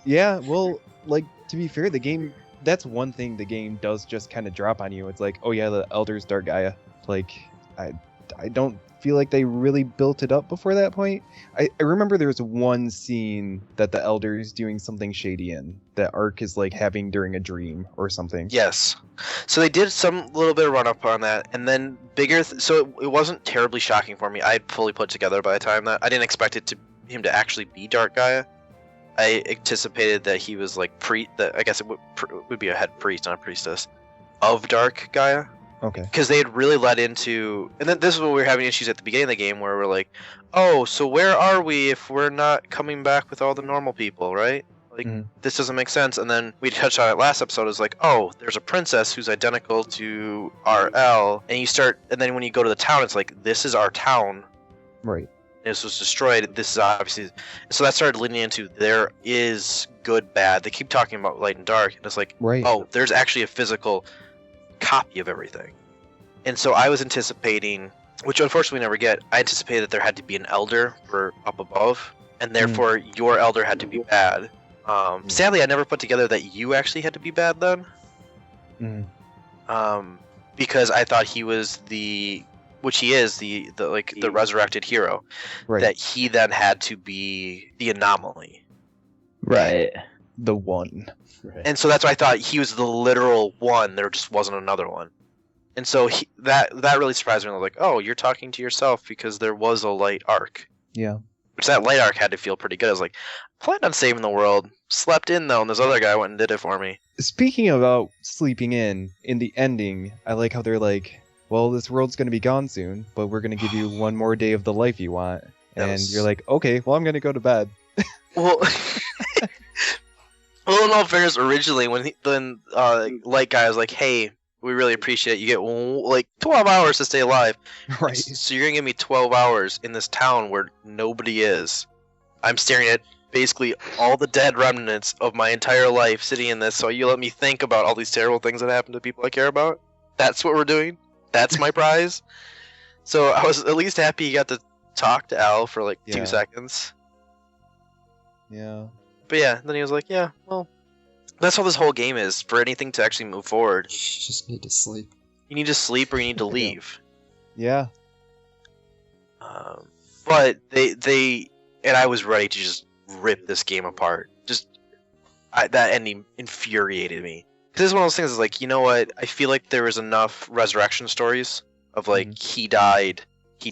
S2: yeah, well, like, to be fair, the game, that's one thing the game does just kind of drop on you. It's like, oh yeah, the Elder's Dark Gaia. Like, I don't feel like they really built it up before that point. I remember there was one scene that the Elder is doing something shady in, that Ark is like having during a dream or something.
S1: Yes. So they did some little bit of run up on that, and then bigger. So it wasn't terribly shocking for me. I had fully put together by the time that I didn't expect him to actually be Dark Gaia. I anticipated that he was like that I guess it would be a head priest, not a priestess, of Dark Gaia.
S2: Okay.
S1: Because they had really led into, and then this is what we were having issues at the beginning of the game, where we're like, oh, so where are we if we're not coming back with all the normal people, right? Like, this doesn't make sense. And then we touched on it last episode, is like, oh, there's a princess who's identical to RL, and then when you go to the town, it's like, this is our town.
S2: Right.
S1: This was destroyed. This is obviously, so that started leading into there is good, bad. They keep talking about light and dark, and it's like,
S2: right.
S1: Oh, there's actually a physical copy of everything. And so I was anticipating, which unfortunately we never get, I anticipated that there had to be an elder for up above, and therefore your elder had to be bad. Sadly, I never put together that you actually had to be bad then. Because I thought he was which he is, the resurrected hero.
S2: Right.
S1: That he then had to be the anomaly.
S4: Right.
S2: The one.
S3: Right.
S1: And so that's why I thought he was the literal one. There just wasn't another one. And so that really surprised me. I was like, oh, you're talking to yourself because there was a light arc.
S2: Yeah.
S1: Which that light arc had to feel pretty good. I was like, planned on saving the world, slept in though, and this other guy went and did it for me.
S2: Speaking about sleeping in the ending, I like how they're like, well, this world's going to be gone soon, but we're going to give you one more day of the life you want. And you're like, okay, well, I'm going to go to bed.
S1: Well, well, in all fairness, originally when Light Guy was like, hey, we really appreciate it. You get like 12 hours to stay alive.
S2: Right.
S1: So you're going to give me 12 hours in this town where nobody is. I'm staring at basically all the dead remnants of my entire life sitting in this, so you let me think about all these terrible things that happen to people I care about? That's what we're doing? That's my prize? So I was at least happy you got to talk to Al for like 2 seconds.
S2: Yeah.
S1: But yeah, then he was like, yeah, well, that's how this whole game is. For anything to actually move forward,
S3: You just need to sleep.
S1: you need to sleep or you need to leave.
S2: Yeah.
S1: But they and I was ready to just rip this game apart. That ending infuriated me. Because it's one of those things is like, you know what? I feel like there was enough resurrection stories of like he died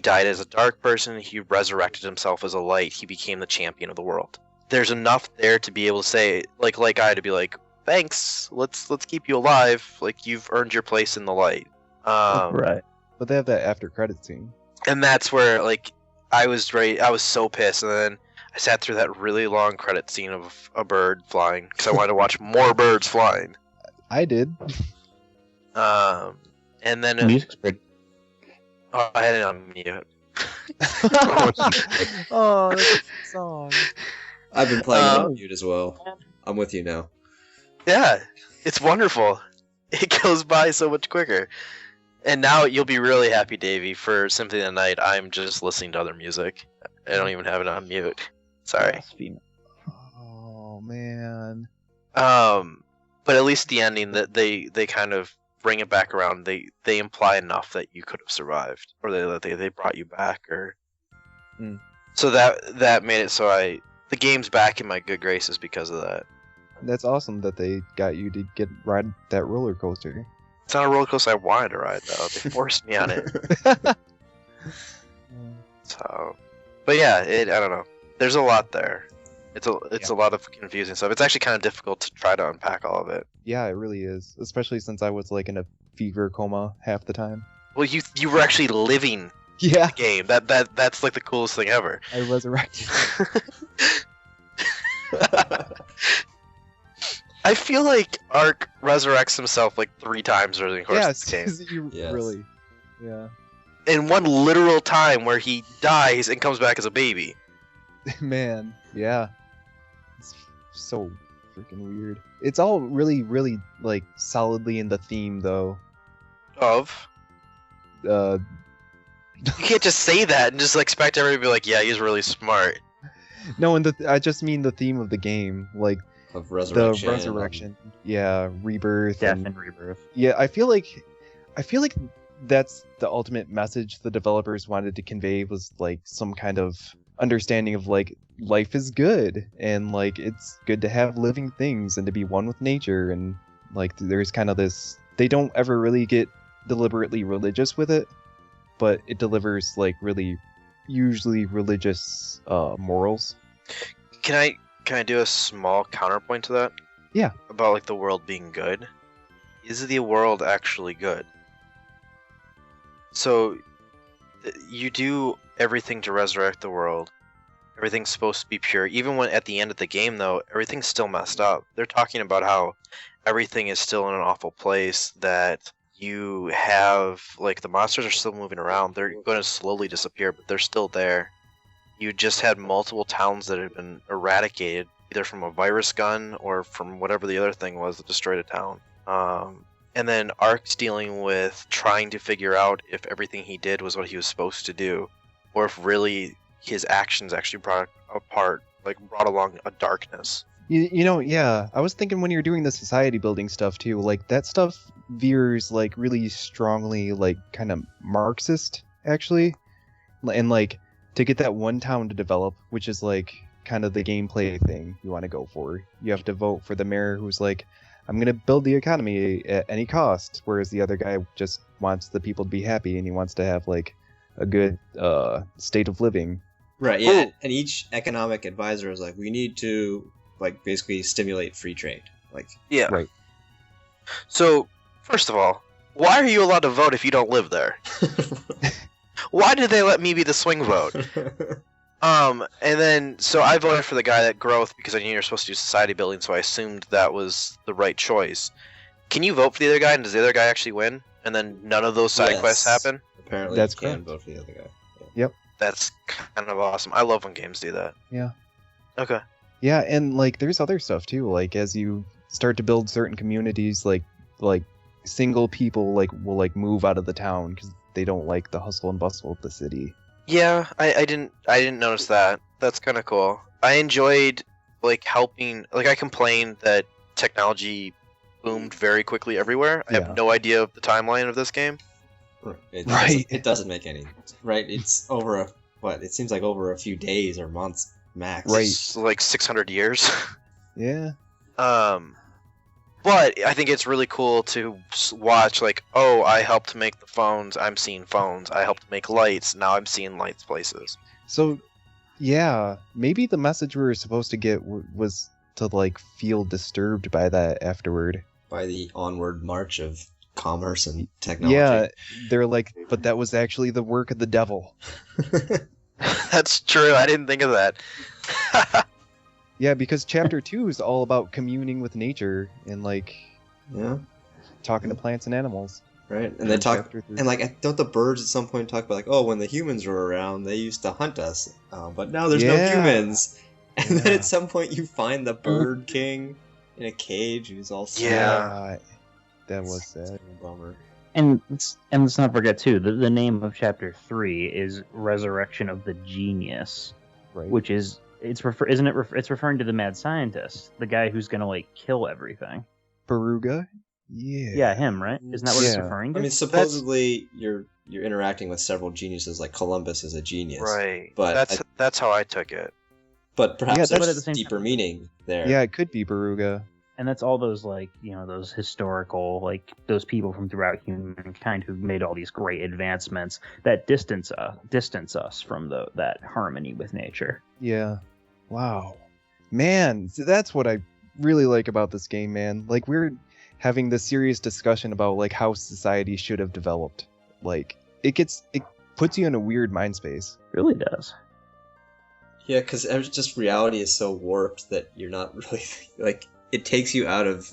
S1: as a dark person, he resurrected himself as a light, he became the champion of the world. There's enough there to be able to say, like Guy to be like, thanks, let's keep you alive, like you've earned your place in the light.
S4: Right.
S2: But they have that after credit scene.
S1: And that's where like I was so pissed, and then I sat through that really long credit scene of a bird flying because I wanted to watch more birds flying.
S2: I did.
S1: And then
S4: Music's pretty.
S1: I had it on mute.
S2: Oh, that's a song.
S3: I've been playing it on mute as well. I'm with you now.
S1: Yeah, it's wonderful. It goes by so much quicker. And now you'll be really happy, Davey, for Symphony of the Night. I'm just listening to other music. I don't even have it on mute. Sorry.
S2: Oh man.
S1: But at least the ending that they kind of bring it back around. They imply enough that you could have survived, or they brought you back, or so that made it so the game's back in my good graces because of that.
S2: That's awesome that they got you to ride that roller coaster.
S1: It's not a roller coaster I wanted to ride though. They forced me on it. So, but yeah, I don't know. There's a lot there. It's a lot of confusing stuff. It's actually kind of difficult to try to unpack all of it.
S2: Yeah, it really is. Especially since I was like in a fever coma half the time.
S1: Well, you were actually living
S2: Yeah.
S1: the game. That's like the coolest thing ever.
S2: I resurrected.
S1: I feel like Ark resurrects himself like 3 times during the course of the game.
S3: Yes.
S2: Really. Yeah.
S1: In one literal time where he dies and comes back as a baby.
S2: Man. Yeah. It's so freaking weird. It's all really, really like solidly in the theme though.
S1: Of? You can't just say that and just expect everybody to be like, yeah, he's really smart.
S2: No, I just mean the theme of the game, like
S3: Of resurrection.
S2: the resurrection. Yeah, rebirth.
S4: Death and rebirth.
S2: Yeah, I feel like that's the ultimate message the developers wanted to convey, was like some kind of understanding of like life is good and like it's good to have living things and to be one with nature, and like there's kind of this, they don't ever really get deliberately religious with it, but it delivers like really usually religious morals.
S1: Can I do a small counterpoint to that?
S2: Yeah.
S1: About like the world being good. Is the world actually good? So you do everything to resurrect the world. Everything's supposed to be pure. Even when at the end of the game though, everything's still messed up. They're talking about how everything is still in an awful place, that you have like the monsters are still moving around. They're going to slowly disappear, but they're still there. You just had multiple towns that had been eradicated, either from a virus gun or from whatever the other thing was that destroyed a town. And then Ark's dealing with trying to figure out if everything he did was what he was supposed to do, or if really his actions actually brought along a darkness.
S2: You know, yeah, I was thinking when you're doing the society building stuff too, like that stuff veers like really strongly like kind of Marxist actually, and like to get that one town to develop, which is like kind of the gameplay thing you want to go for, you have to vote for the mayor who's like, I'm going to build the economy at any cost, whereas the other guy just wants the people to be happy and he wants to have like a good state of living.
S3: Right, yeah. And each economic advisor is like, we need to, like, basically stimulate free trade. Like,
S1: Yeah.
S2: Right.
S1: So, first of all, why are you allowed to vote if you don't live there? Why did they let me be the swing vote? And then, so I voted for the guy at Growth because I knew you're supposed to do society building, so I assumed that was the right choice. Can you vote for the other guy, and does the other guy actually win? And then none of those side quests happen?
S3: Apparently
S2: That's
S3: you can
S2: correct.
S3: vote for the other guy. Yeah.
S2: Yep.
S1: That's kind of awesome. I love when games do that.
S2: Yeah.
S1: Okay.
S2: Yeah, and like there's other stuff too. Like as you start to build certain communities, like single people like will like move out of the town because they don't like the hustle and bustle of the city.
S1: Yeah, I didn't notice that. That's kind of cool. I enjoyed like helping. Like I complained that technology boomed very quickly everywhere. I have no idea of the timeline of this game.
S3: It doesn't make any. Right, it's over it seems like over a few days or months max.
S2: Right.
S1: It's like 600 years.
S2: Yeah.
S1: But I think it's really cool to watch, like, oh, I helped make the phones, I'm seeing phones. I helped make lights, now I'm seeing lights places.
S2: So, yeah, maybe the message we were supposed to get was to like feel disturbed by that afterward.
S3: By the onward march of commerce and technology.
S2: Yeah, they're like, but that was actually the work of the devil.
S1: That's true, I didn't think of that.
S2: Yeah, because chapter 2 is all about communing with nature and like talking to plants and animals.
S3: Right, and they talk, and like, don't the birds at some point talk about like, oh, when the humans were around, they used to hunt us, but now there's no humans. And then at some point you find the bird king in a cage, and he's all sad.
S2: Yeah, that was sad.
S3: Bummer.
S4: And let's not forget too, the name of chapter 3 is Resurrection of the Genius,
S2: Right.
S4: which is it's referring to the mad scientist, the guy who's gonna like kill everything.
S2: Baruga? Yeah.
S4: Yeah, him, right? Isn't that what it's referring to?
S3: I mean, supposedly you're interacting with several geniuses, like Columbus is a genius.
S1: Right.
S3: But
S1: that's how I took it.
S3: But perhaps
S2: Yeah,
S3: there's deeper meaning there.
S2: Yeah, it could be Baruga.
S4: And that's all those, like, you know, those historical, like, those people from throughout humankind who've made all these great advancements that distance us from that harmony with nature.
S2: Yeah. Wow. Man, that's what I really like about this game, man. Like, we're having this serious discussion about, like, how society should have developed. Like, it puts you in a weird mind space.
S4: It really does.
S3: Yeah, because just reality is so warped that you're not really, like, it takes you out of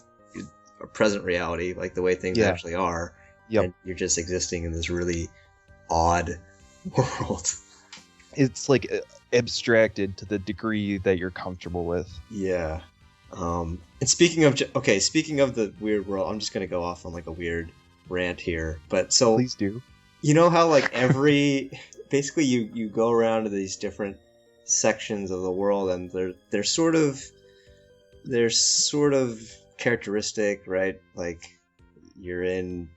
S3: a present reality, like the way things actually are.
S2: Yep.
S3: And you're just existing in this really odd world.
S2: It's like abstracted to the degree that you're comfortable with.
S3: Yeah. And speaking of the weird world, I'm just gonna go off on like a weird rant here. But so
S2: Please do.
S3: You know how like basically you go around to these different sections of the world, and they're sort of characteristic, right? Like you're in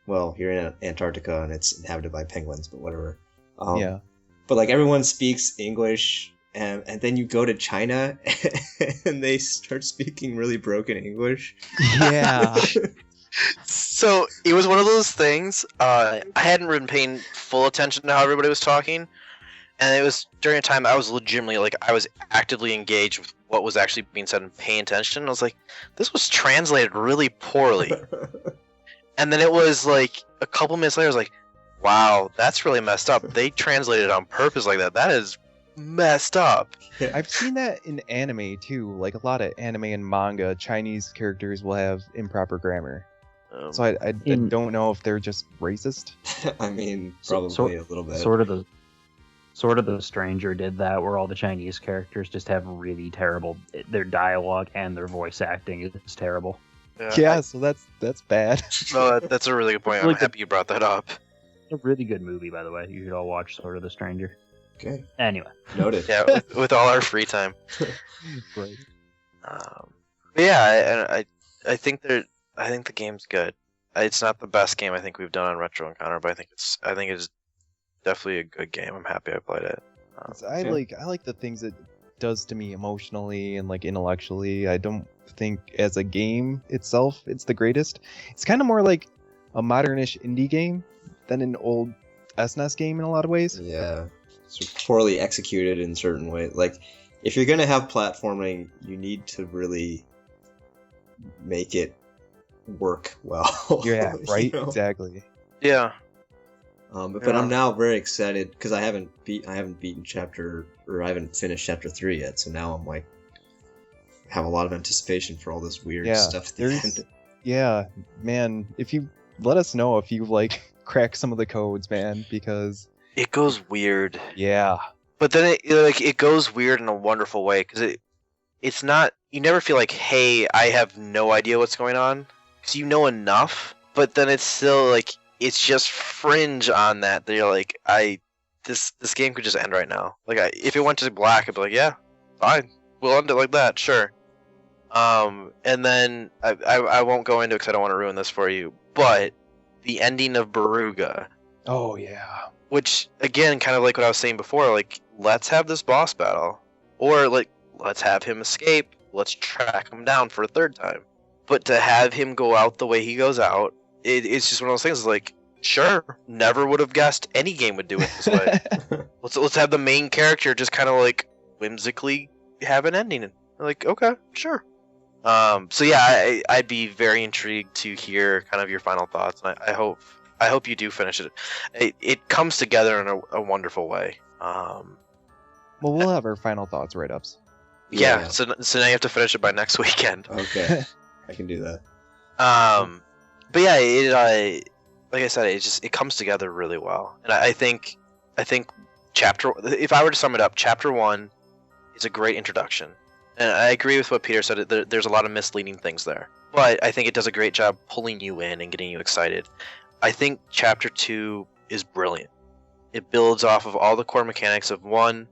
S3: Antarctica and it's inhabited by penguins, but whatever.
S2: Yeah.
S3: But like everyone speaks English, and then you go to China and they start speaking really broken English.
S2: Yeah.
S1: So it was one of those things. I hadn't been paying full attention to how everybody was talking, and it was during a time I was legitimately like I was actively engaged with what was actually being said and paying attention. I was like, this was translated really poorly. And then it was like a couple minutes later, I was like, wow, that's really messed up. They translated it on purpose like that. That is messed up.
S2: I've seen that in anime too. Like a lot of anime and manga, Chinese characters will have improper grammar. So I don't know if they're just racist.
S3: I mean, probably a little bit.
S4: Sort of the Stranger did that, where all the Chinese characters just have really terrible. Their dialogue and their voice acting is terrible.
S2: Yeah, so that's bad.
S1: No, that's a really good point. I'm happy you brought that up.
S4: A really good movie, by the way. You should all watch Sort of the Stranger.
S3: Okay.
S4: Anyway.
S3: Noted.
S1: Yeah, with all our free time.
S2: Right.
S1: Yeah, I think the game's good. It's not the best game I think we've done on Retro Encounter, but I think it's definitely a good game. I'm happy I played it.
S2: I like the things it does to me emotionally and like intellectually. I don't think as a game itself it's the greatest. It's kind of more like a modernish indie game than an old SNES game in a lot of ways.
S3: Yeah. poorly executed in certain ways. Like, if you're gonna have platforming, you need to really make it work well.
S2: Yeah, right.
S3: You know?
S2: Exactly.
S1: Yeah.
S3: But I'm now very excited because I haven't beaten I haven't finished chapter 3 yet. So now I'm like, have a lot of anticipation for all this weird stuff at the end.
S2: Yeah, man. If you let us know if you like crack some of the codes, man, because
S1: it goes weird.
S2: Yeah.
S1: But then it goes weird in a wonderful way because it's not, you never feel like, hey, I have no idea what's going on, because you know enough. But then it's still like, it's just fringe on that you're like, this game could just end right now. Like, if it went to black, I'd be like, yeah, fine, we'll end it like that, sure. And then I won't go into it because I don't want to ruin this for you, but the ending of Baruga.
S2: Oh yeah.
S1: Which, again, kind of like what I was saying before, like, let's have this boss battle, or like, let's have him escape. Let's track him down for a third time. But to have him go out the way he goes out, it's just one of those things. Like, sure, never would have guessed any game would do it this way. let's have the main character just kind of like whimsically have an ending. And like, okay, sure. So yeah, I'd be very intrigued to hear kind of your final thoughts. And I hope you do finish it. It comes together in a wonderful way.
S2: Well, we'll have our final thoughts write-ups.
S1: Yeah. So now you have to finish it by next weekend.
S3: Okay, I can do that.
S1: But yeah, like I said, it comes together really well, and I think if I were to sum it up, chapter 1 is a great introduction, and I agree with what Peter said. There's a lot of misleading things there, but I think it does a great job pulling you in and getting you excited. I think chapter 2 is brilliant. It builds off of all the core mechanics of 1,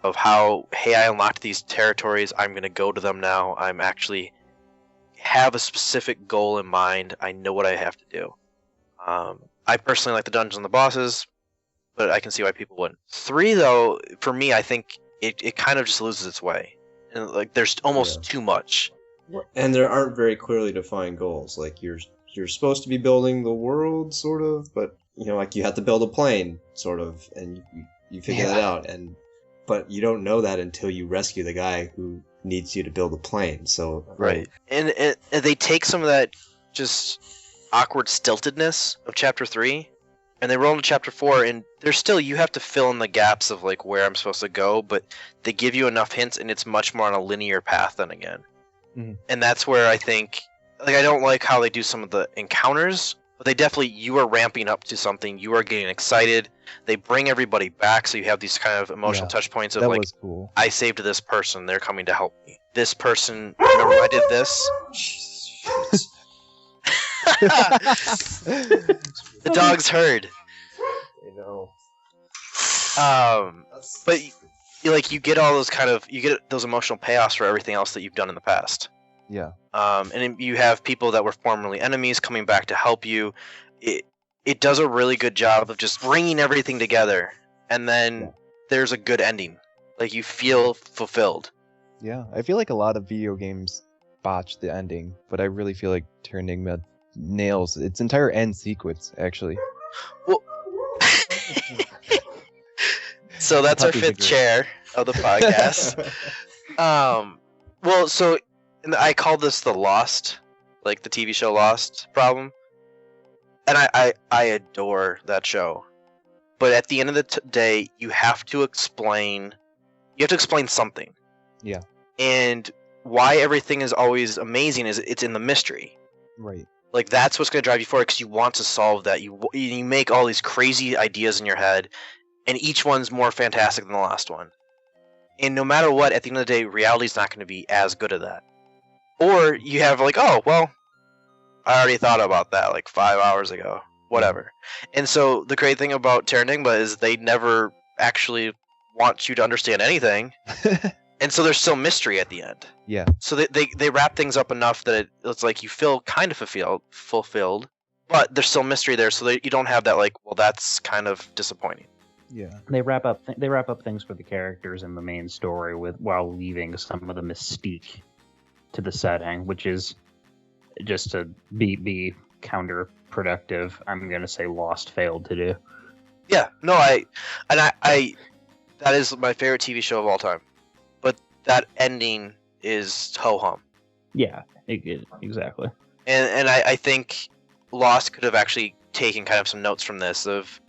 S1: of how, hey, I unlocked these territories, I'm going to go to them now, I'm actually have a specific goal in mind, I know what I have to do. I personally like the dungeons and the bosses, but I can see why people wouldn't. 3, though, for me, I think it kind of just loses its way. And like, there's almost too much.
S3: And there aren't very clearly defined goals. Like, you're supposed to be building the world, sort of, but, you know, like, you have to build a plane, sort of, and you figure that out, but you don't know that until you rescue the guy who needs you to build a plane. So
S1: right, and they take some of that just awkward stiltedness of chapter 3, and they roll into chapter 4, and there's still, you have to fill in the gaps of like where I'm supposed to go, but they give you enough hints, and it's much more on a linear path then again. Mm-hmm. And that's where I think, like, I don't like how they do some of the encounters, but they definitely, you are ramping up to something, you are getting excited. They bring everybody back, so you have these kind of emotional touch points of like, cool. I saved this person, they're coming to help me. This person, remember when I did this? The dog's heard.
S3: I know.
S1: But you get all those you get those emotional payoffs for everything else that you've done in the past.
S2: Yeah.
S1: And you have people that were formerly enemies coming back to help you. It does a really good job of just bringing everything together, and then there's a good ending. Like, you feel fulfilled.
S2: Yeah, I feel like a lot of video games botch the ending, but I really feel like Terranigma nails its entire end sequence, actually.
S1: Well, so that's our 5th chair of the podcast. Well, so I call this the Lost, like the TV show Lost problem. And I adore that show. But at the end of the day, you have to explain something.
S2: Yeah.
S1: And why everything is always amazing is it's in the mystery.
S2: Right.
S1: Like, that's what's going to drive you forward, because you want to solve that. You make all these crazy ideas in your head, and each one's more fantastic than the last one. And no matter what, at the end of the day, reality's not going to be as good at that. Or you have like, oh, well, I already thought about that like 5 hours ago. Whatever. And so the great thing about Terranigma is they never actually want you to understand anything. And so there's still mystery at the end.
S2: Yeah.
S1: So they wrap things up enough that it's like you feel kind of fulfilled, but there's still mystery there, so that you don't have that like, well, that's kind of disappointing.
S2: Yeah.
S4: They wrap up things for the characters in the main story while leaving some of the mystique to the setting, which is just to be counterproductive. I'm gonna say Lost failed to do.
S1: Yeah. No, I that is my favorite TV show of all time. But that ending is ho-hum.
S4: Yeah, exactly.
S1: And I think Lost could have actually taken kind of some notes from this of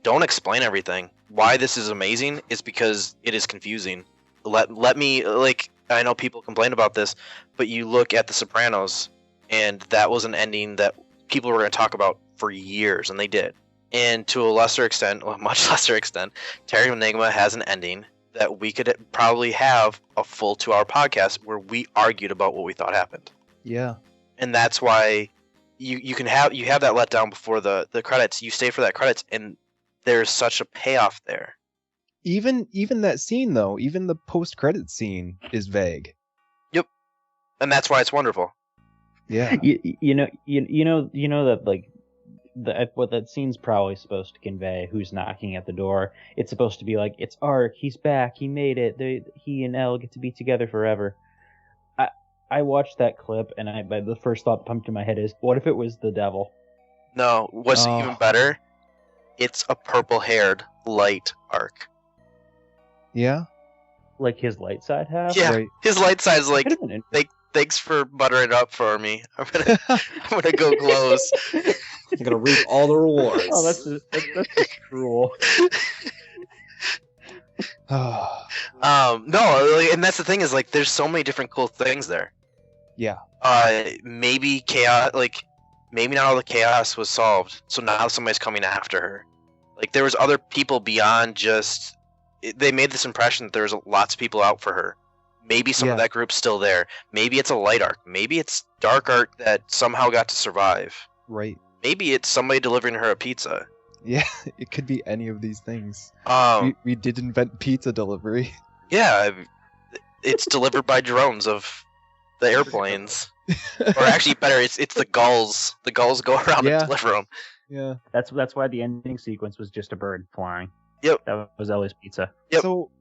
S1: don't explain everything. Why this is amazing is because it is confusing. Let me, like, I know people complain about this, but you look at The Sopranos, and that was an ending that people were going to talk about for years, and they did. And to a lesser extent, or a much lesser extent, Terranigma has an ending that we could probably have a full 2-hour podcast where we argued about what we thought happened.
S2: Yeah.
S1: And that's why you have that letdown before the credits. You stay for that credits, and there's such a payoff there.
S2: Even that scene though, even the post-credit scene is vague.
S1: Yep. And that's why it's wonderful.
S2: Yeah.
S4: You know that, like, what that scene's probably supposed to convey, who's knocking at the door. It's supposed to be like, it's Ark, he's back, he made it, he and Elle get to be together forever. I watched that clip, and the first thought that pumped in my head is, what if it was the devil?
S1: No, what's even better? It's a purple-haired light Ark.
S2: Yeah?
S4: Like his light side half?
S1: Yeah,
S2: Right.
S1: His light side's like,
S4: Could've been interesting.
S1: thanks for buttering it up for me. I'm gonna go close.
S3: I'm gonna reap all the rewards.
S4: Oh, that's just cruel.
S1: No, like, and that's the thing is, like, there's so many different cool things there.
S2: Yeah.
S1: Maybe chaos, like, maybe not all the chaos was solved, so now somebody's coming after her. Like, there was other people beyond just. They made this impression that there was lots of people out for her. Maybe some of that group's still there. Maybe it's a light Ark. Maybe it's dark Ark that somehow got to survive.
S2: Right.
S1: Maybe it's somebody delivering her a pizza.
S2: Yeah, it could be any of these things. We did invent pizza delivery.
S1: Yeah, it's delivered by drones of the airplanes. Or actually, better, it's the gulls. The gulls go around and deliver them.
S2: Yeah.
S4: That's why the ending sequence was just a bird flying.
S1: Yep.
S4: That was Ellie's pizza.
S1: Yep.
S2: So,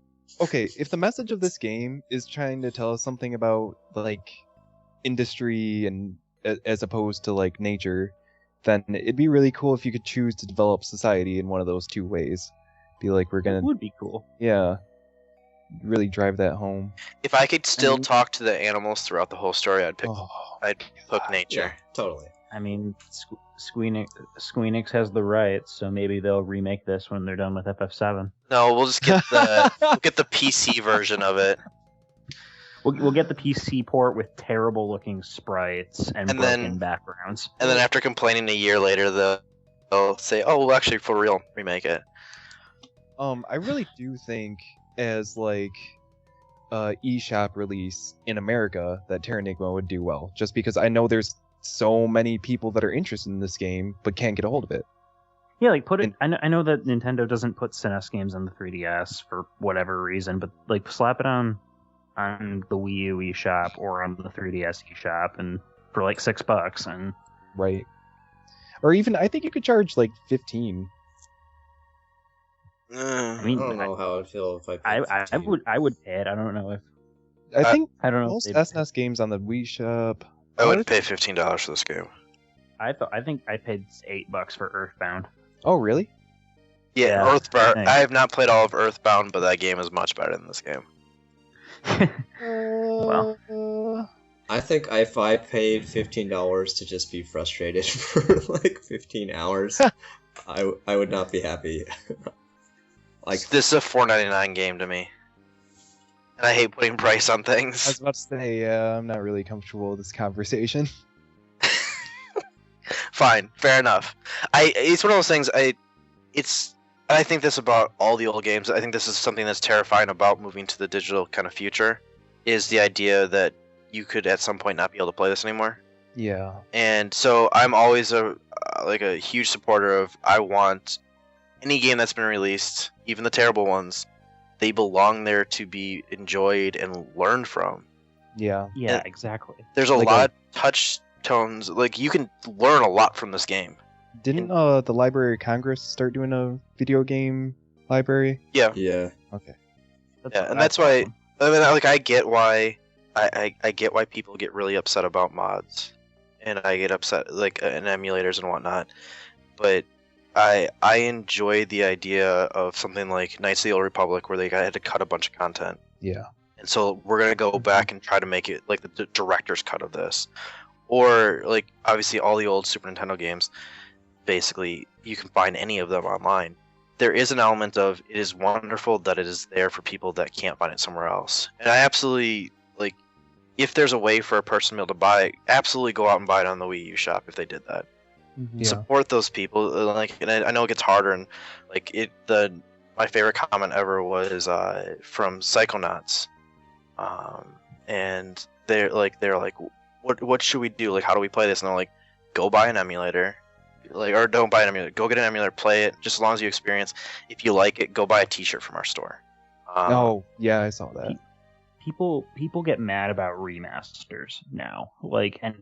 S2: okay, if the message of this game is trying to tell us something about, like, industry and as opposed to, like, nature, then it'd be really cool if you could choose to develop society in one of those two ways. Be like, we're gonna...
S4: It would be cool.
S2: Yeah. Really drive that home.
S1: If I could still talk to the animals throughout the whole story, I'd pick nature.
S3: Yeah, totally.
S4: I mean, Squeenix has the rights, so maybe they'll remake this when they're done with FF7.
S1: No, we'll just get the PC version of it.
S4: We'll get the PC port with terrible looking sprites and broken backgrounds.
S1: And then after complaining a year later, they'll say, "Oh, we'll actually for real remake it."
S2: I really do think as like eShop release in America that Terranigma would do well, just because I know there's so many people that are interested in this game but can't get a hold of it.
S4: Yeah, like put it. I know that Nintendo doesn't put SNES games on the 3DS for whatever reason, but like slap it on the Wii U eShop or on the 3DS eShop, and for like $6, and
S2: right. Or even I think you could charge like 15.
S4: I mean,
S3: I don't know how I'd feel if
S4: I would pay it. I don't know if
S2: I think
S4: I don't know
S2: most SNES games on the Wii Shop.
S1: I would pay $15 for this game.
S4: I think I paid $8 for Earthbound.
S2: Oh, really?
S1: Yeah, Earthbound. I have not played all of Earthbound, but that game is much better than this game.
S4: Well,
S3: I think if I paid $15 to just be frustrated for like 15 hours, I would not be happy.
S1: Like this is a $4.99 game to me, and I hate putting price on things.
S2: I was about to say, I'm not really comfortable with this conversation.
S1: Fine, fair enough. It's one of those things. I think this about all the old games. I think this is something that's terrifying about moving to the digital kind of future, is the idea that you could at some point not be able to play this anymore.
S2: Yeah.
S1: And so I'm always a huge supporter of, I want any game that's been released, even the terrible ones, they belong there to be enjoyed and learned from.
S2: Yeah.
S4: Yeah,
S1: And
S4: exactly.
S1: There's a lot of touch tones. Like, you can learn a lot from this game.
S2: Didn't the Library of Congress start doing a video game library?
S1: Yeah.
S3: Yeah.
S2: Okay.
S1: That's why. I mean, like, I get why. I get why people get really upset about mods, and I get upset like in emulators and whatnot. But I enjoy the idea of something like Knights of the Old Republic, where they had to cut a bunch of content.
S2: Yeah.
S1: And so we're gonna go back and try to make it like the director's cut of this, or like obviously all the old Super Nintendo games. Basically, you can find any of them online. There is an element of it is wonderful that it is there for people that can't find it somewhere else. And I absolutely like if there's a way for a person to be able to buy it, absolutely go out and buy it on the Wii U shop if they did that.
S2: Yeah.
S1: Support those people. Like, and I know it gets harder, and like my favorite comment ever was from Psychonauts, and they're like, what should we do? Like, how do we play this? And they're like, go buy an emulator, like, or don't buy an emulator. Go get an emulator, play it. Just as long as you experience. If you like it, go buy a T-shirt from our store.
S2: Oh yeah, I saw that.
S4: People get mad about remasters now, like, and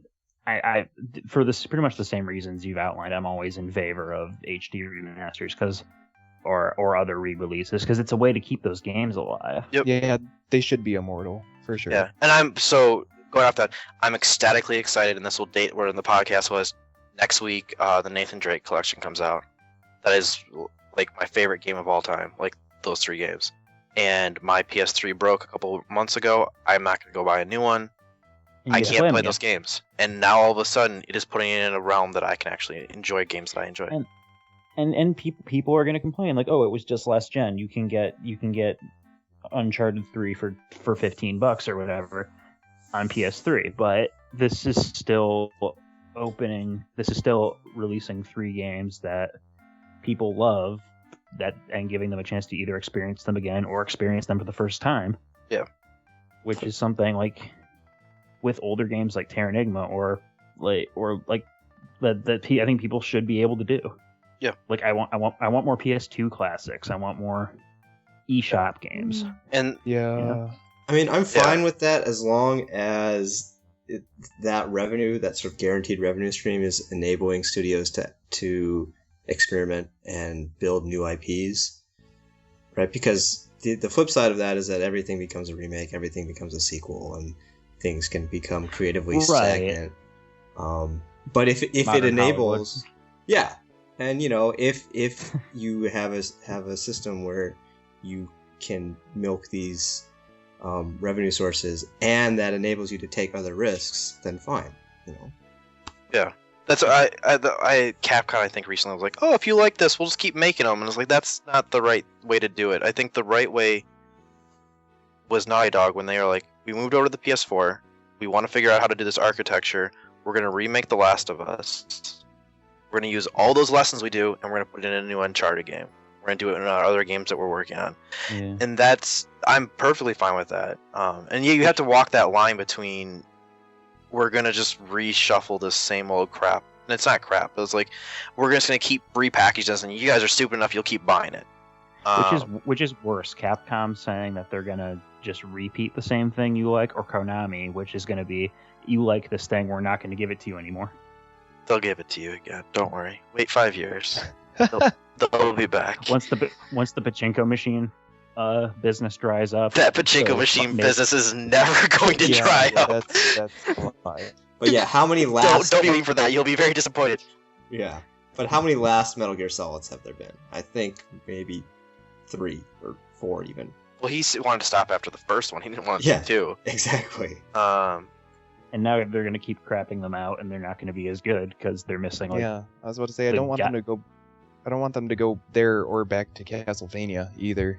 S4: I for this pretty much the same reasons you've outlined. I'm always in favor of HD remasters or other re-releases because it's a way to keep those games alive.
S1: Yep.
S2: Yeah, they should be immortal for sure.
S1: Yeah, and I'm so going off that. I'm ecstatically excited, and this will date where the podcast was next week. The Nathan Drake collection comes out. That is like my favorite game of all time. Like those 3 games. And my PS3 broke a couple months ago. I'm not gonna go buy a new one. I can't play those games, and now all of a sudden, it is putting it in a realm that I can actually enjoy games that I enjoy.
S4: And people are going to complain like, oh, it was just last gen. You can get Uncharted 3 for $15 or whatever on PS3, but this is still releasing 3 games that people love and giving them a chance to either experience them again or experience them for the first time.
S1: Yeah,
S4: which is something like. With older games like Terranigma or that I think people should be able to do.
S1: Yeah.
S4: Like I want more PS2 classics. I want more eShop games.
S1: And
S2: yeah.
S3: I mean, I'm fine with that as long as that revenue, that sort of guaranteed revenue stream, is enabling studios to experiment and build new IPs, right? Because the flip side of that is that everything becomes a remake, everything becomes a sequel, and things can become creatively stagnant. But if it enables, yeah, and if you have a system where you can milk these revenue sources and that enables you to take other risks, then fine,
S1: Yeah, that's I Capcom I think recently was like, oh, if you like this, we'll just keep making them, and it's like that's not the right way to do it. I think the right way was Naughty Dog when they were like, we moved over to the PS4. We want to figure out how to do this architecture. We're going to remake The Last of Us. We're going to use all those lessons we do, and we're going to put it in a new Uncharted game. We're going to do it in our other games that we're working on.
S4: Yeah.
S1: And I'm perfectly fine with that. And yeah, you have to walk that line between we're going to just reshuffle this same old crap. And it's not crap. It's like we're just going to keep repackaging this, and you guys are stupid enough, you'll keep buying it.
S4: Which is worse, Capcom saying that they're gonna just repeat the same thing you like, or Konami, which is gonna be, you like this thing, we're not gonna give it to you anymore.
S1: They'll give it to you again. Don't worry. Wait 5 years. They'll be back.
S4: Once the pachinko machine business dries up.
S1: That pachinko machine business is never going to dry up.
S2: That's a lie.
S3: But yeah, how many last?
S1: Don't be waiting for that. You'll be very disappointed.
S3: Yeah, but how many last Metal Gear Solids have there been? I think maybe 3 or 4 even.
S1: Well, he wanted to stop after the first one. He didn't want to do 2.
S3: Exactly.
S4: And now they're going to keep crapping them out, and they're not going to be as good because they're missing.
S2: Yeah, I was about to say I don't want them to go there or back to Castlevania either.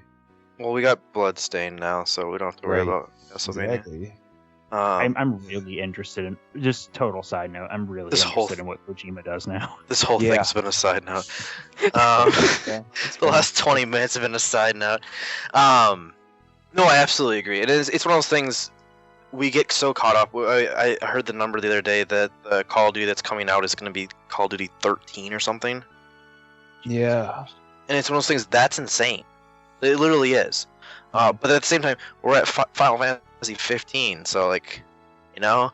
S1: Well, we got Bloodstained now, so we don't have to worry about Castlevania.
S2: Exactly.
S4: I'm really interested in, just total side note, I'm really interested in what Kojima does now.
S1: This whole thing's been a side note. The last 20 minutes have been a side note. No, I absolutely agree. It's one of those things we get so caught up. I heard the number the other day that the Call of Duty that's coming out is going to be Call of Duty 13 or something.
S2: Yeah.
S1: And it's one of those things that's insane. It literally is. But at the same time, we're at Final Fantasy 15, so that's not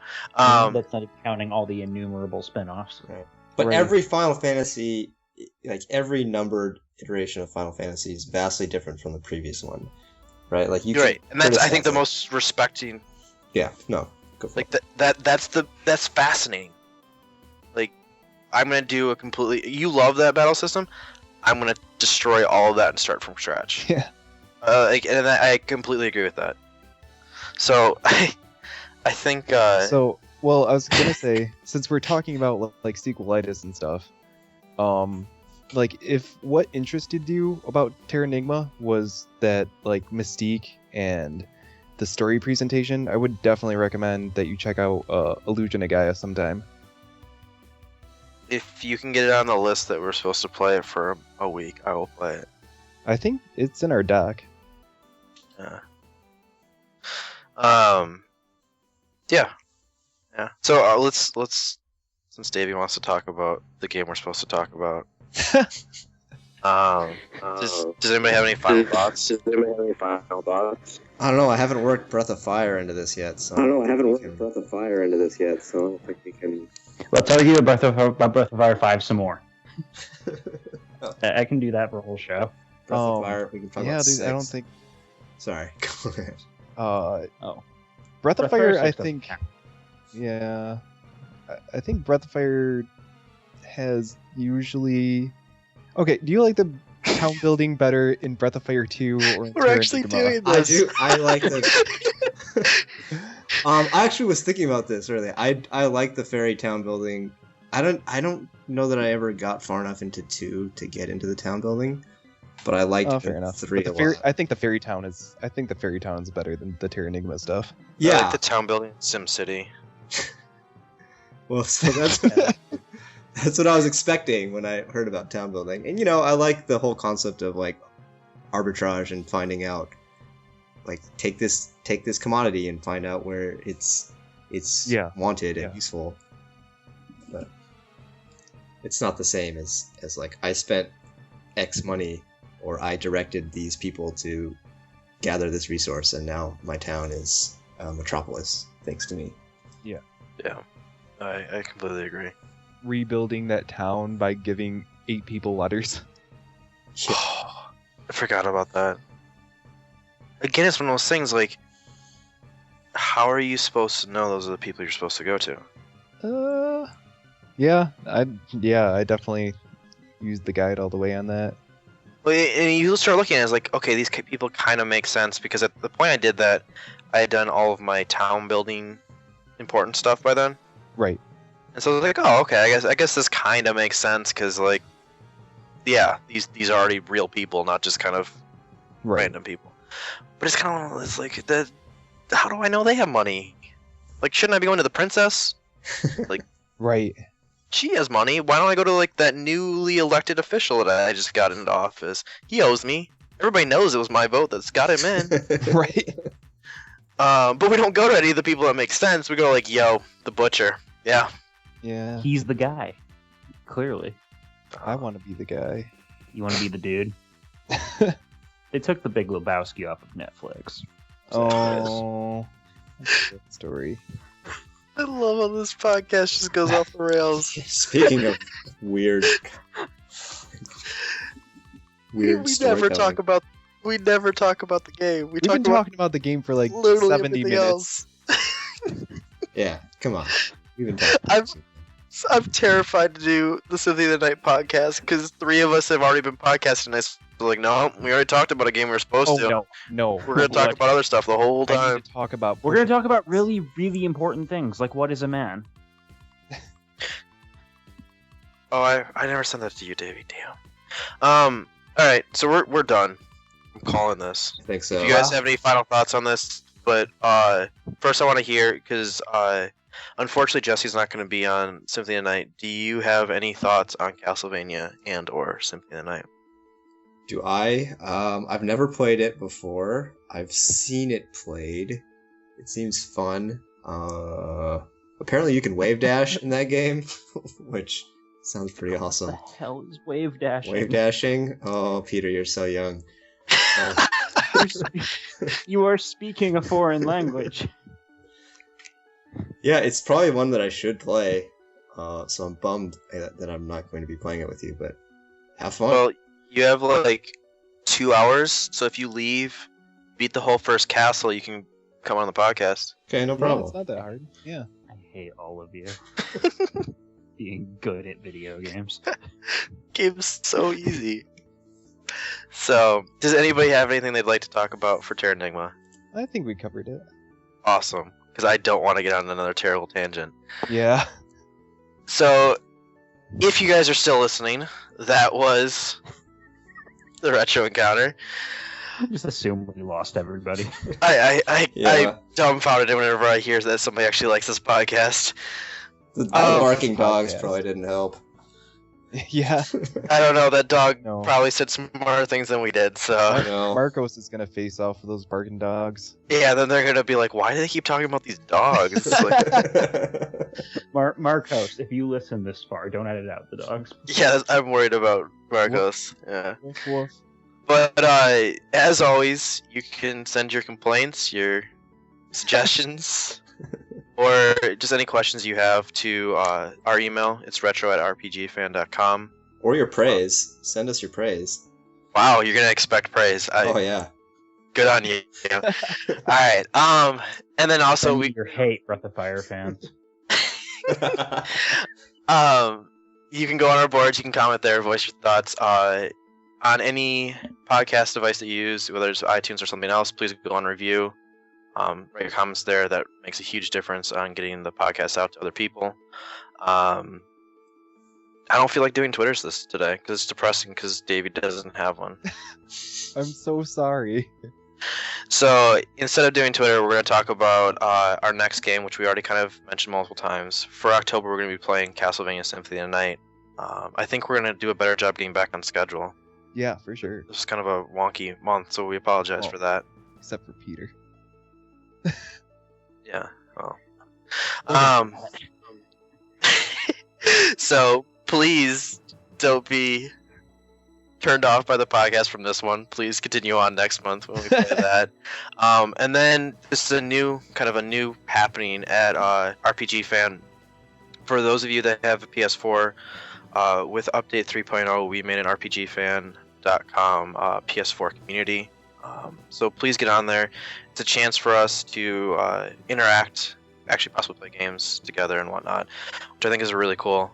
S4: even counting all the innumerable spin-offs.
S3: Right. But every Final Fantasy, every numbered iteration of Final Fantasy is vastly different from the previous one, right?
S1: You're right, and that's I think the most respecting.
S3: Yeah, no, go for it.
S1: That's fascinating. I'm gonna do a completely. You love that battle system. I'm gonna destroy all of that and start from scratch.
S2: Yeah.
S1: And I completely agree with that. So I think.
S2: So, well, I was gonna say, since we're talking about like sequelitis and stuff, like if what interested you about Terranigma was that like mystique and the story presentation, I would definitely recommend that you check out Illusion of Gaia sometime.
S1: If you can get it on the list that we're supposed to play it for a week, I will play it.
S2: I think it's in our doc.
S1: Yeah. So let's since Davey wants to talk about the game we're supposed to talk about. Does anybody have any final thoughts?
S3: I don't know. I haven't worked Breath of Fire into this yet, so.
S5: Breath of Fire into this yet, so I don't think we can.
S4: Let's argue about Breath of Fire 5 some more. I can do that for a whole show.
S3: Breath of Fire. We can talk about
S2: dude,
S3: 6.
S2: I don't think.
S3: Sorry. Go ahead.
S2: Breath of Fire, I
S4: 6 doesn't
S2: think.
S4: count.
S2: Yeah, I think Breath of Fire has usually. Okay, do you like the town building better in Breath of Fire 2 or in
S1: We're actually
S2: Terranigma?
S1: doing
S3: I
S1: this.
S3: do. I like the. I actually was thinking about this earlier. I like the fairy town building. I don't know that I ever got far enough into 2 to get into the town building, but I liked
S2: fair enough.
S3: 3
S2: But
S3: a lot.
S2: I think the fairy town is better than the Terranigma stuff.
S3: Yeah.
S1: I like the town building SimCity.
S3: Well, so that's what I was expecting when I heard about town building. And I like the whole concept of like arbitrage and finding out, like take this commodity and find out where it's wanted and useful. But it's not the same as like I spent X money or I directed these people to gather this resource and now my town is a metropolis thanks to me.
S1: Yeah, I completely agree.
S2: Rebuilding that town by giving 8 people letters.
S1: I forgot about that. Again, it's one of those things like, how are you supposed to know those are the people you're supposed to go to?
S2: I definitely used the guide all the way on that.
S1: Well, and you start looking at it as like, okay, these people kind of make sense because at the point I did that, I had done all of my town building important stuff by then.
S2: Right.
S1: And so I was like, oh, okay, I guess this kind of makes sense because, like, yeah, these are already real people, not just kind of random people. But it's kind of one of those, like, how do I know they have money? Like, shouldn't I be going to the princess? Like,
S2: right.
S1: She has money. Why don't I go to, like, that newly elected official that I just got into office? He owes me. Everybody knows it was my vote that's got him in.
S2: Right.
S1: But we don't go to any of the people that make sense. We go like, yo, the butcher. Yeah.
S2: Yeah.
S4: He's the guy. Clearly.
S2: I want to be the guy.
S4: You want to be the dude? They took The Big Lebowski off of Netflix.
S2: Oh. That's a good story.
S1: I love how this podcast just goes off the rails.
S3: Speaking of weird
S1: we never talk about the game.
S2: We've been talking about the game for like
S1: literally
S2: 70 minutes.
S3: Yeah, come on. We've been talking.
S1: I'm terrified to do the Symphony of the Night podcast because 3 of us have already been podcasting. And I was like, no, we already talked about a game we were supposed to.
S2: No.
S1: We're going to talk about other stuff the whole time.
S4: We're going to talk about really, really important things, like what is a man?
S1: Oh, I never sent that to you, Davey. Damn. All right, so we're done. I'm calling this.
S3: I think so.
S1: If you guys have any final thoughts on this, but first I want to hear because unfortunately Jesse's not going to be on Symphony of the Night. Do you have any thoughts on Castlevania and or Symphony of the Night?
S3: Do I? I've never played it before. I've seen it played. It seems fun. Apparently you can wave dash in that game, which sounds pretty awesome.
S4: What the hell is wave dashing?
S3: Wave dashing? Oh, Peter, you're so young.
S4: You are speaking a foreign language.
S3: Yeah, it's probably one that I should play. So I'm bummed that I'm not going to be playing it with you, but have fun.
S1: Well, you have like 2 hours, so if you leave, beat the whole first castle, you can come on the podcast.
S3: Okay, no
S2: No,
S3: problem.
S2: it's not that hard. Yeah.
S4: I hate all of you. being good at video games.
S1: Game's so easy. So, does anybody have anything they'd like to talk about for Terranigma?
S2: I think we covered it.
S1: Awesome, because I don't want to get on another terrible tangent.
S2: Yeah.
S1: So, if you guys are still listening, that was the Retro Encounter.
S4: Just assume we lost everybody.
S1: I'm dumbfounded whenever I hear that somebody actually likes this podcast.
S3: The barking dogs
S2: podcast.
S3: probably didn't help.
S2: Yeah.
S1: I don't know, that dog
S2: No.
S1: probably said smarter things than we did, so...
S3: I know.
S2: Marcos is gonna face off with those barking dogs.
S1: Yeah, then they're gonna be like, why do they keep talking about these dogs? It's like,
S4: Marcos, if you listen this far, don't edit out the dogs.
S1: yeah, I'm worried about Marcos. Yeah.
S2: Woof, woof.
S1: But as always, you can send your complaints, your suggestions, or just any questions you have to our email. It's retro@rpgfan.com.
S3: Or your praise. Send us your praise.
S1: Wow, you're gonna expect praise.
S3: Oh yeah.
S1: Good on you. All right. And then also
S4: Send
S1: we
S4: your hate, Breath of Fire fans.
S1: you can go on our boards. You can comment there, voice your thoughts. On any podcast device that you use, whether it's iTunes or something else, please go on review. Write your comments there. That makes a huge difference on getting the podcast out to other people. I don't feel like doing Twitters today because it's depressing because Davey doesn't have one.
S2: I'm so sorry.
S1: So instead of doing Twitter, we're going to talk about our next game, which we already kind of mentioned multiple times. For October, we're going to be playing Castlevania Symphony of the Night. I think we're going to do a better job getting back on schedule.
S2: Yeah, for sure.
S1: This is kind of a wonky month, so we apologize for that.
S2: Except for Peter.
S1: Yeah. Well. So please don't be turned off by the podcast from this one. Please continue on next month when we play that. And then this is a new happening at RPG Fan. For those of you that have a PS4, with update 3.0, we made an RPGFan.com PS4 community. So please get on there. It's a chance for us to interact, actually possibly play games together and whatnot, which I think is really cool.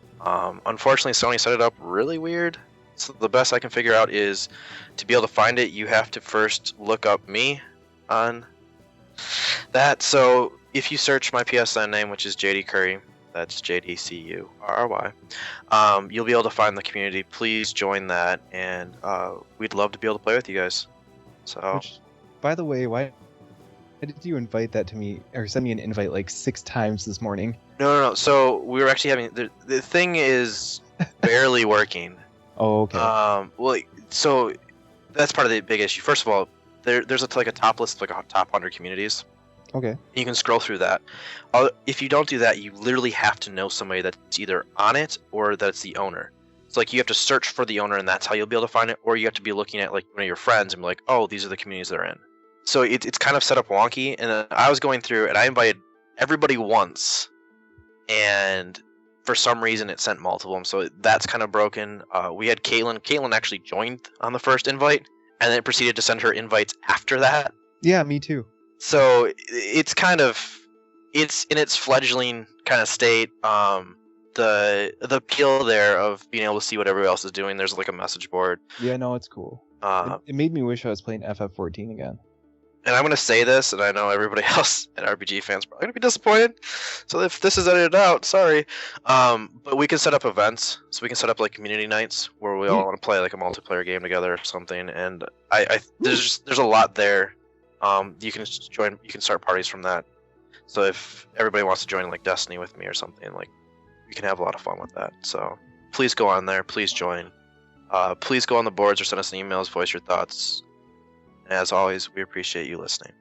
S1: Unfortunately, Sony set it up really weird. So the best I can figure out is to be able to find it, you have to first look up me on that. So if you search my PSN name, which is JD Curry, that's JDCURRY, you'll be able to find the community. Please join that, and we'd love to be able to play with you guys. So,
S2: Which, by the way, why did you invite that to me or send me an invite like 6 times this morning?
S1: No. So we were actually having the thing is barely working.
S2: Oh, okay.
S1: Well, so that's part of the big issue. First of all, there's a top list, like a top 100 communities.
S2: Okay.
S1: You can scroll through that. If you don't do that, you literally have to know somebody that's either on it or that's the owner. It's like you have to search for the owner, and that's how you'll be able to find it. Or you have to be looking at like one of your friends and be like, oh, these are the communities they're in. So it's kind of set up wonky. And I was going through, and I invited everybody once, and for some reason it sent multiple. So that's kind of broken. We had Caitlin. Caitlin actually joined on the first invite, and then proceeded to send her invites after that.
S2: Yeah, me too.
S1: So it's in its fledgling kind of state. The appeal there of being able to see what everybody else is doing. There's like a message board.
S2: Yeah, no, it's cool. It made me wish I was playing FF14 again.
S1: And I'm going to say this, and I know everybody else at RPG fans are probably going to be disappointed. So if this is edited out, sorry. But we can set up events. So we can set up like community nights where we all want to play like a multiplayer game together or something. And there's a lot there. You can join. You can start parties from that. So if everybody wants to join like Destiny with me or something, like we can have a lot of fun with that. So please go on there. Please join. Please go on the boards or send us an emails, voice your thoughts. And as always, we appreciate you listening.